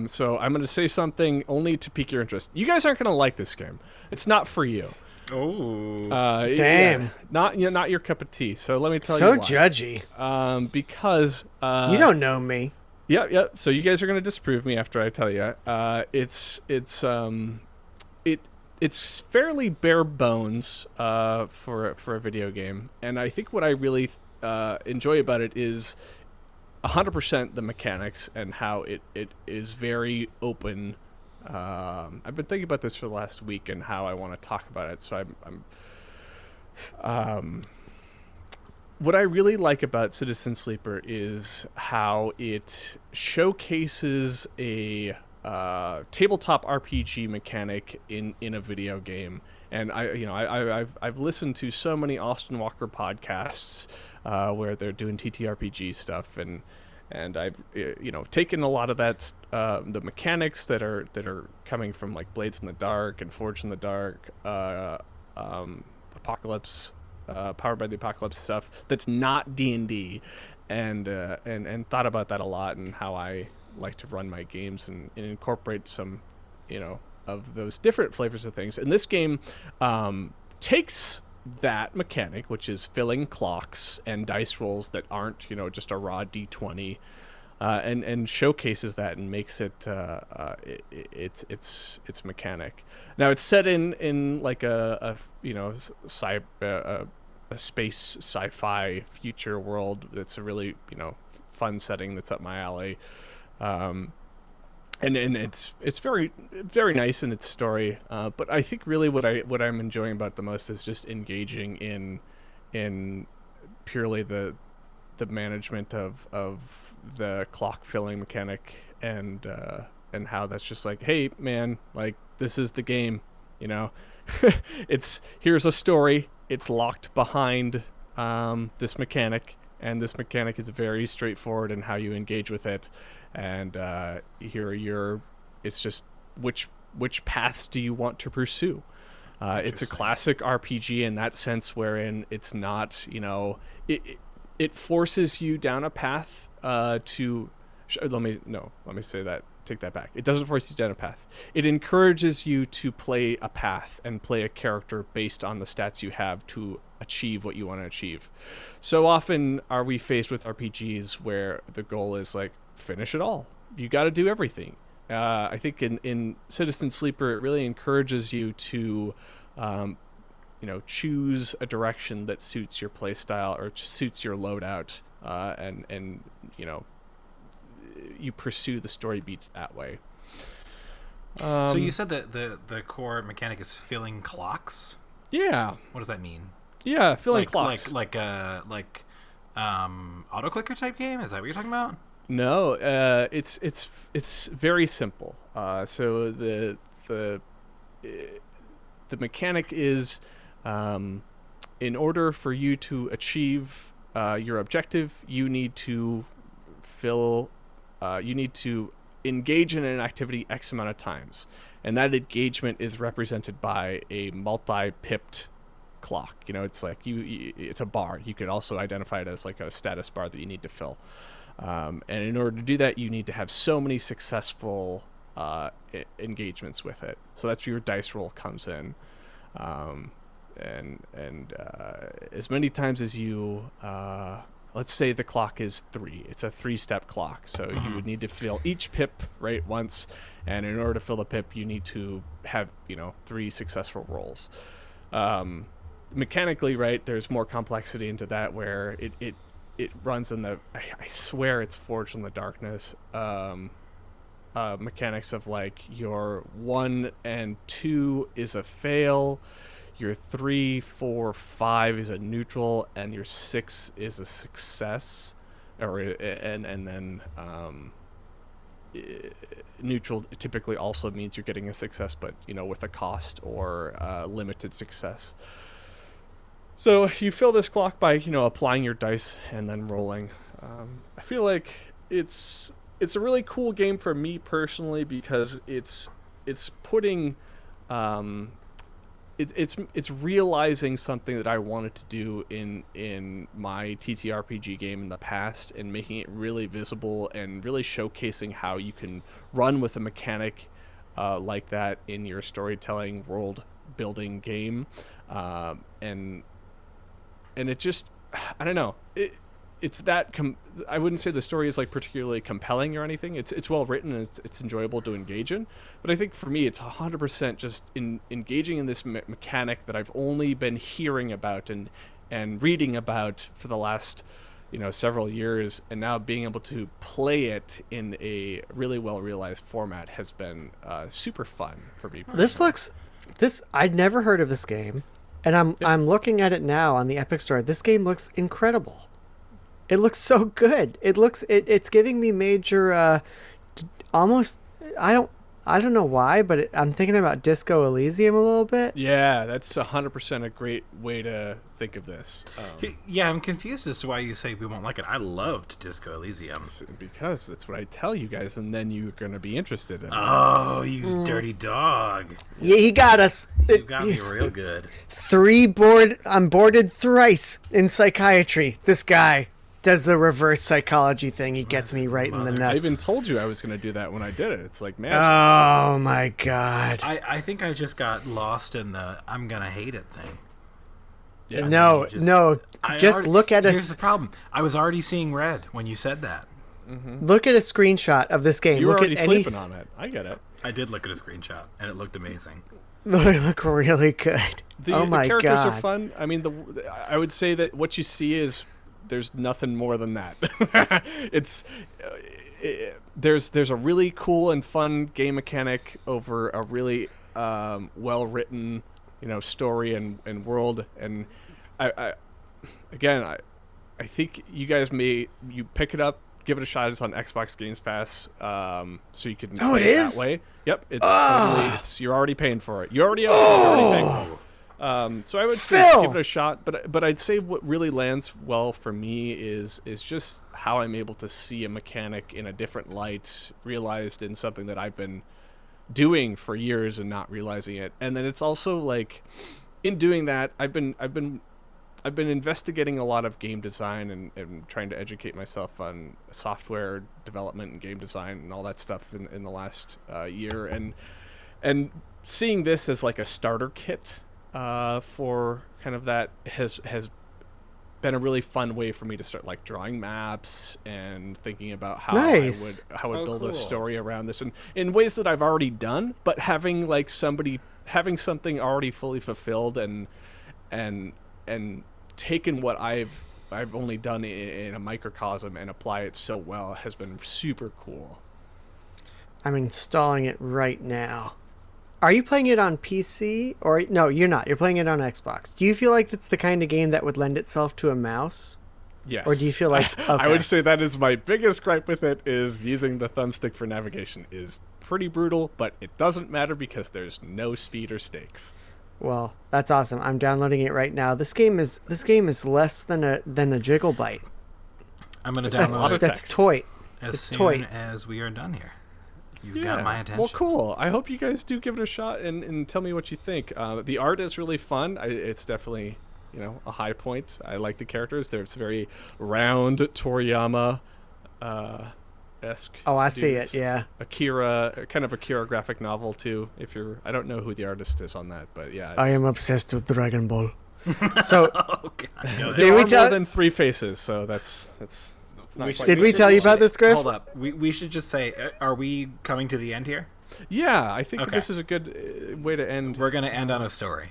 So I'm going to say something only to pique your interest. You guys aren't going to like this game. It's not for you. Oh. Damn. Yeah, not your cup of tea. So let me tell you So why. judgy. Because You don't know me. Yep. So you guys are going to disprove me after I tell you. It's fairly bare bones for a video game, and I think what I really enjoy about it is 100% the mechanics and how it is very open. I've been thinking about this for the last week and how I want to talk about it. So what I really like about Citizen Sleeper is how it showcases a tabletop RPG mechanic in a video game. And I've listened to so many Austin Walker podcasts where they're doing TTRPG stuff, and I've taken a lot of that the mechanics that are coming from like Blades in the Dark and Forged in the Dark, Apocalypse, Powered by the Apocalypse stuff that's not D&D, and thought about that a lot and how I like to run my games and incorporate some of those different flavors of things. And this game takes that mechanic, which is filling clocks and dice rolls that aren't just a raw D20, and showcases that and makes it its mechanic. Now it's set in like a space sci-fi future world. It's a really fun setting that's up my alley. And it's very, very nice in its story, but I think really what I'm enjoying about it the most is just engaging in purely the management of the clock filling mechanic, and how that's just like, hey man, like this is the game, here's a story, it's locked behind this mechanic. And this mechanic is very straightforward in how you engage with it, and it's just which paths do you want to pursue. It's a classic RPG in that sense, wherein it's not it forces you down a path let me say that. Take that back. It doesn't force you down a path. It encourages you to play a path and play a character based on the stats you have to achieve what you want to achieve. So often are we faced with RPGs where the goal is like, finish it all. You got to do everything. I think in Citizen Sleeper, it really encourages you to choose a direction that suits your play style or suits your loadout, and you pursue the story beats that way. So you said that the core mechanic is filling clocks? Yeah. What does that mean? Yeah, filling clocks. Auto clicker type game. Is that what you're talking about? No, it's very simple. So the mechanic is, in order for you to achieve your objective, you need to engage in an activity X amount of times, and that engagement is represented by a multi-pipped clock. It's like it's a bar. You could also identify it as like a status bar that you need to fill. And in order to do that, you need to have so many successful engagements with it. So that's where your dice roll comes in. And as many times as you, let's say the clock is 3. It's a 3-step clock. So you would need to fill each pip right once. And in order to fill the pip, you need to have, 3 successful rolls. Mechanically, right, there's more complexity into that where it runs in the, I swear it's Forged in the Darkness, mechanics of like your 1 and 2 is a fail, your 3, 4, 5 is a neutral, and your 6 is a success, and then neutral typically also means you're getting a success, but with a cost or limited success. So you fill this clock by, applying your dice and then rolling. I feel like it's a really cool game for me personally because it's putting, it's realizing something that I wanted to do in my TTRPG game in the past and making it really visible and really showcasing how you can run with a mechanic like that in your storytelling world building game, and it just, I don't know, it's that I wouldn't say the story is like particularly compelling or anything. It's well written and it's enjoyable to engage in, but I think for me it's 100% just in engaging in this mechanic that I've only been hearing about and reading about for the last several years, and now being able to play it in a really well realized format has been super fun for me personally. I'd never heard of this game. And I'm looking at it now on the Epic Store. This game looks incredible. It looks so good. It's giving me major almost I don't know why, but I'm thinking about Disco Elysium a little bit. Yeah, that's 100% a great way to think of this. Yeah, I'm confused as to why you say we won't like it. I loved Disco Elysium. Because that's what I tell you guys, and then you're going to be interested in it. Oh, you dirty dog. Yeah, he got us. You got me real good. I'm boarded thrice in psychiatry. This guy does the reverse psychology thing. He gets me right in the nuts. I even told you I was going to do that when I did it. It's like magic. Oh my god. I think I just got lost in the I'm going to hate it thing. Yeah, no. Look at Here's the problem. I was already seeing red when you said that. Mm-hmm. Look at a screenshot of this game. You were already at sleeping on it. I get it. I did look at a screenshot, and it looked amazing. They look really good. Oh my god. The characters are fun. I mean, I would say that what you see is there's nothing more than that. There's a really cool and fun game mechanic over a really well written story and world, and I think you guys you pick it up, give it a shot. It's on Xbox Games Pass, so you can play it that way. Yep, it's totally. You're already paying for it. You already own it. You're already paying for it. So I would say give it a shot, but I'd say what really lands well for me is just how I'm able to see a mechanic in a different light, realized in something that I've been doing for years and not realizing it. And then it's also like, in doing that, I've been investigating a lot of game design and trying to educate myself on software development and game design and all that stuff in the last year, and seeing this as like a starter kit for kind of that has been a really fun way for me to start like drawing maps and thinking about how I would build a story around this, and in ways that I've already done, but having something already fully fulfilled and taken what I've only done in a microcosm and apply it so well has been super cool. I'm installing it right now. Are you playing it on PC or no? You're not. You're playing it on Xbox. Do you feel like it's the kind of game that would lend itself to a mouse? Yes. Or do you feel like I would say that is my biggest gripe with it is using the thumbstick for navigation is pretty brutal, but it doesn't matter because there's no speed or stakes. Well, that's awesome. I'm downloading it right now. This game is less than a jiggle bite. I'm going to That's a lot download of it That's text. toy. as It's soon toy. as we are done here. You've Yeah. got my attention. Well, cool. I hope you guys do give it a shot and tell me what you think. The art is really fun. It's definitely, a high point. I like the characters. There's very round Toriyama esque. Oh, I see it. Yeah. Akira, kind of Akira graphic novel too. I don't know who the artist is on that, but yeah. I am obsessed with Dragon Ball. So, Oh, God. There we are tell- more than 3 faces, so that's not quite. Did we tell you about this, Griff? Hold up. We should just say, are we coming to the end here? Yeah, I think Okay. this is a good way to end. We're going to end on a story.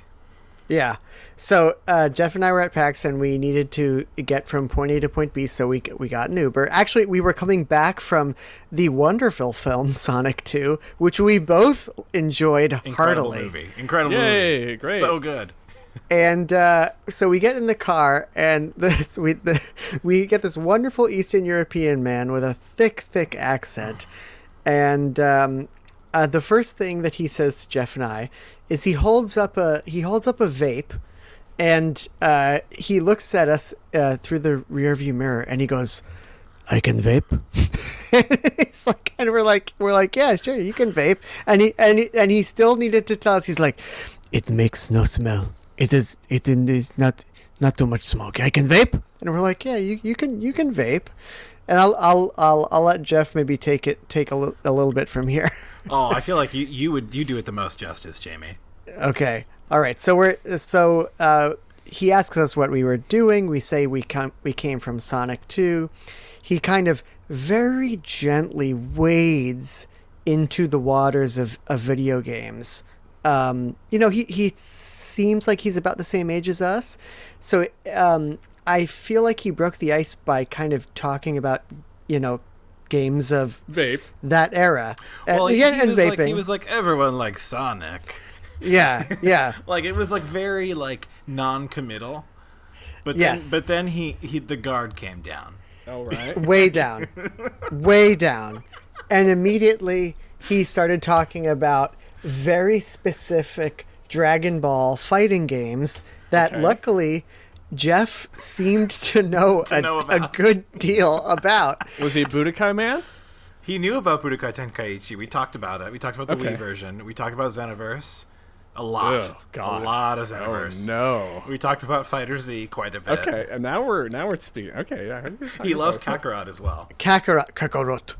yeah. So Geoff and I were at PAX and we needed to get from point A to point B, so we got an Uber. Actually, we were coming back from the wonderful film Sonic 2, which we both enjoyed Incredible heartily. movie. Incredible Yay, movie. great. So good. And so we get in the car, and we get this wonderful Eastern European man with a thick accent. And the first thing that he says to Geoff and I is he holds up a vape, and he looks at us through the rearview mirror, and he goes, "I can vape." It's like, and we're like, "Yeah, sure, you can vape." And he still needed to tell us. He's like, "It makes no smell. It is not too much smoke. I can vape." And we're like, "Yeah, you can vape." And I'll let Geoff maybe take a little bit from here. Oh, I feel like you do it the most justice, Jamie. Okay. All right. So he asks us what we were doing. We say we came from Sonic 2. He kind of very gently wades into the waters of video games. He seems like he's about the same age as us. So I feel like he broke the ice by kind of talking about, games of Vape. that era. Well, and vaping. he was like, everyone likes Sonic. Yeah. Like, it was like very like non-committal. But Yes. then he the guard came down. All right. way down. And immediately he started talking about very specific Dragon Ball fighting games that Okay. luckily Geoff seemed to know a about. good deal about. Was he a Budokai man? He knew about Budokai Tenkaichi. We talked about it. We talked about the Okay. Wii version. We talked about Xenoverse. A lot. Oh, God. A lot of Oh Xenoverse. no. We talked about Fighter Z quite a bit. Okay, and now we're speaking. Okay, yeah. He loves Kakarot as well. Kakarot. Kakarot.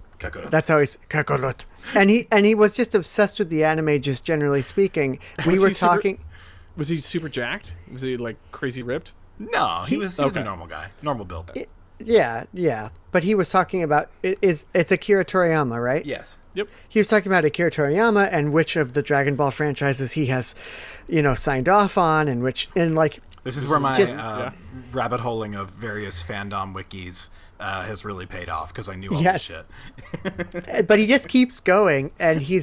That's how he's Kakarot. And he was just obsessed with the anime, just generally speaking. We Was were he super- talking. Was he super jacked? Was he like crazy ripped? No, he was a Okay. normal guy. Normal build. Yeah. But he was talking about it's Akira Toriyama, right? Yes. Yep. He was talking about Akira Toriyama and which of the Dragon Ball franchises he has, signed off on, and This is where my Just- rabbit holing of various fandom wikis has really paid off because I knew all Yes. this shit. but he just keeps going, and he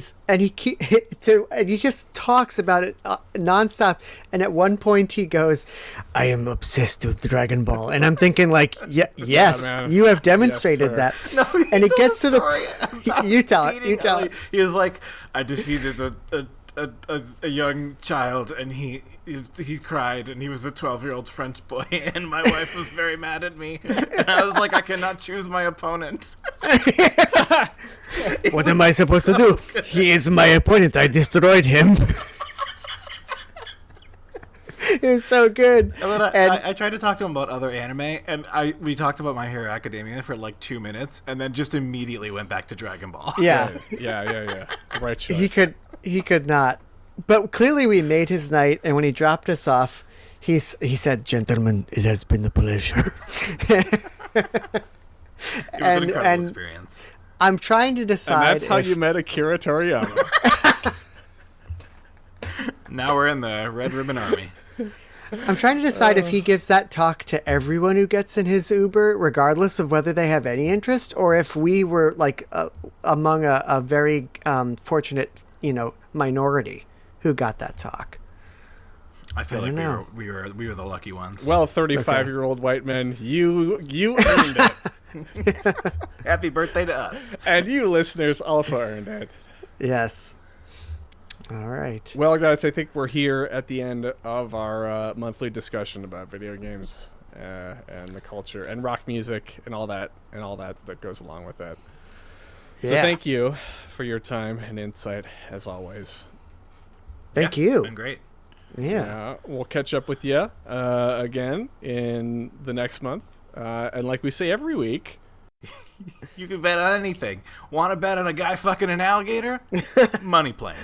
just talks about it nonstop. And at one point he goes, "I am obsessed with Dragon Ball," and I'm thinking like, yes, man. you have demonstrated sir. that. No, he and it told gets a to story the about you tell it. beating You tell Ellie. it. He was like, I defeated a young child, and he cried, and he was a 12-year-old French boy, and my wife was very mad at me, and I was like, I cannot choose my opponent. What am I supposed to do? He is my opponent. I destroyed him. It was so good. And then And- I tried to talk to him about other anime, and we talked about My Hero Academia for like 2 minutes, and then just immediately went back to Dragon Ball. Yeah. Yeah. The right choice. He could not. But clearly we made his night, and when he dropped us off, he said, "Gentlemen, it has been a pleasure." It was an incredible and experience. I'm trying to decide And that's how if- you met Akira Toriyama. Now we're in the Red Ribbon Army. I'm trying to decide if he gives that talk to everyone who gets in his Uber, regardless of whether they have any interest, or if we were like among a very fortunate, minority. who got that talk. I feel I like don't we were the lucky ones. Well, 35-year-old white men, you earned it. Happy birthday to us. And you listeners also earned it. Yes. All right. Well, guys, I think we're here at the end of our monthly discussion about video games and the culture and rock music and all that that goes along with that. Yeah. So thank you for your time and insight, as always. Thank Yeah, you. It's been great. Yeah. We'll catch up with you again in the next month. And like we say every week, You can bet on anything. Want to bet on a guy fucking an alligator? Money playing.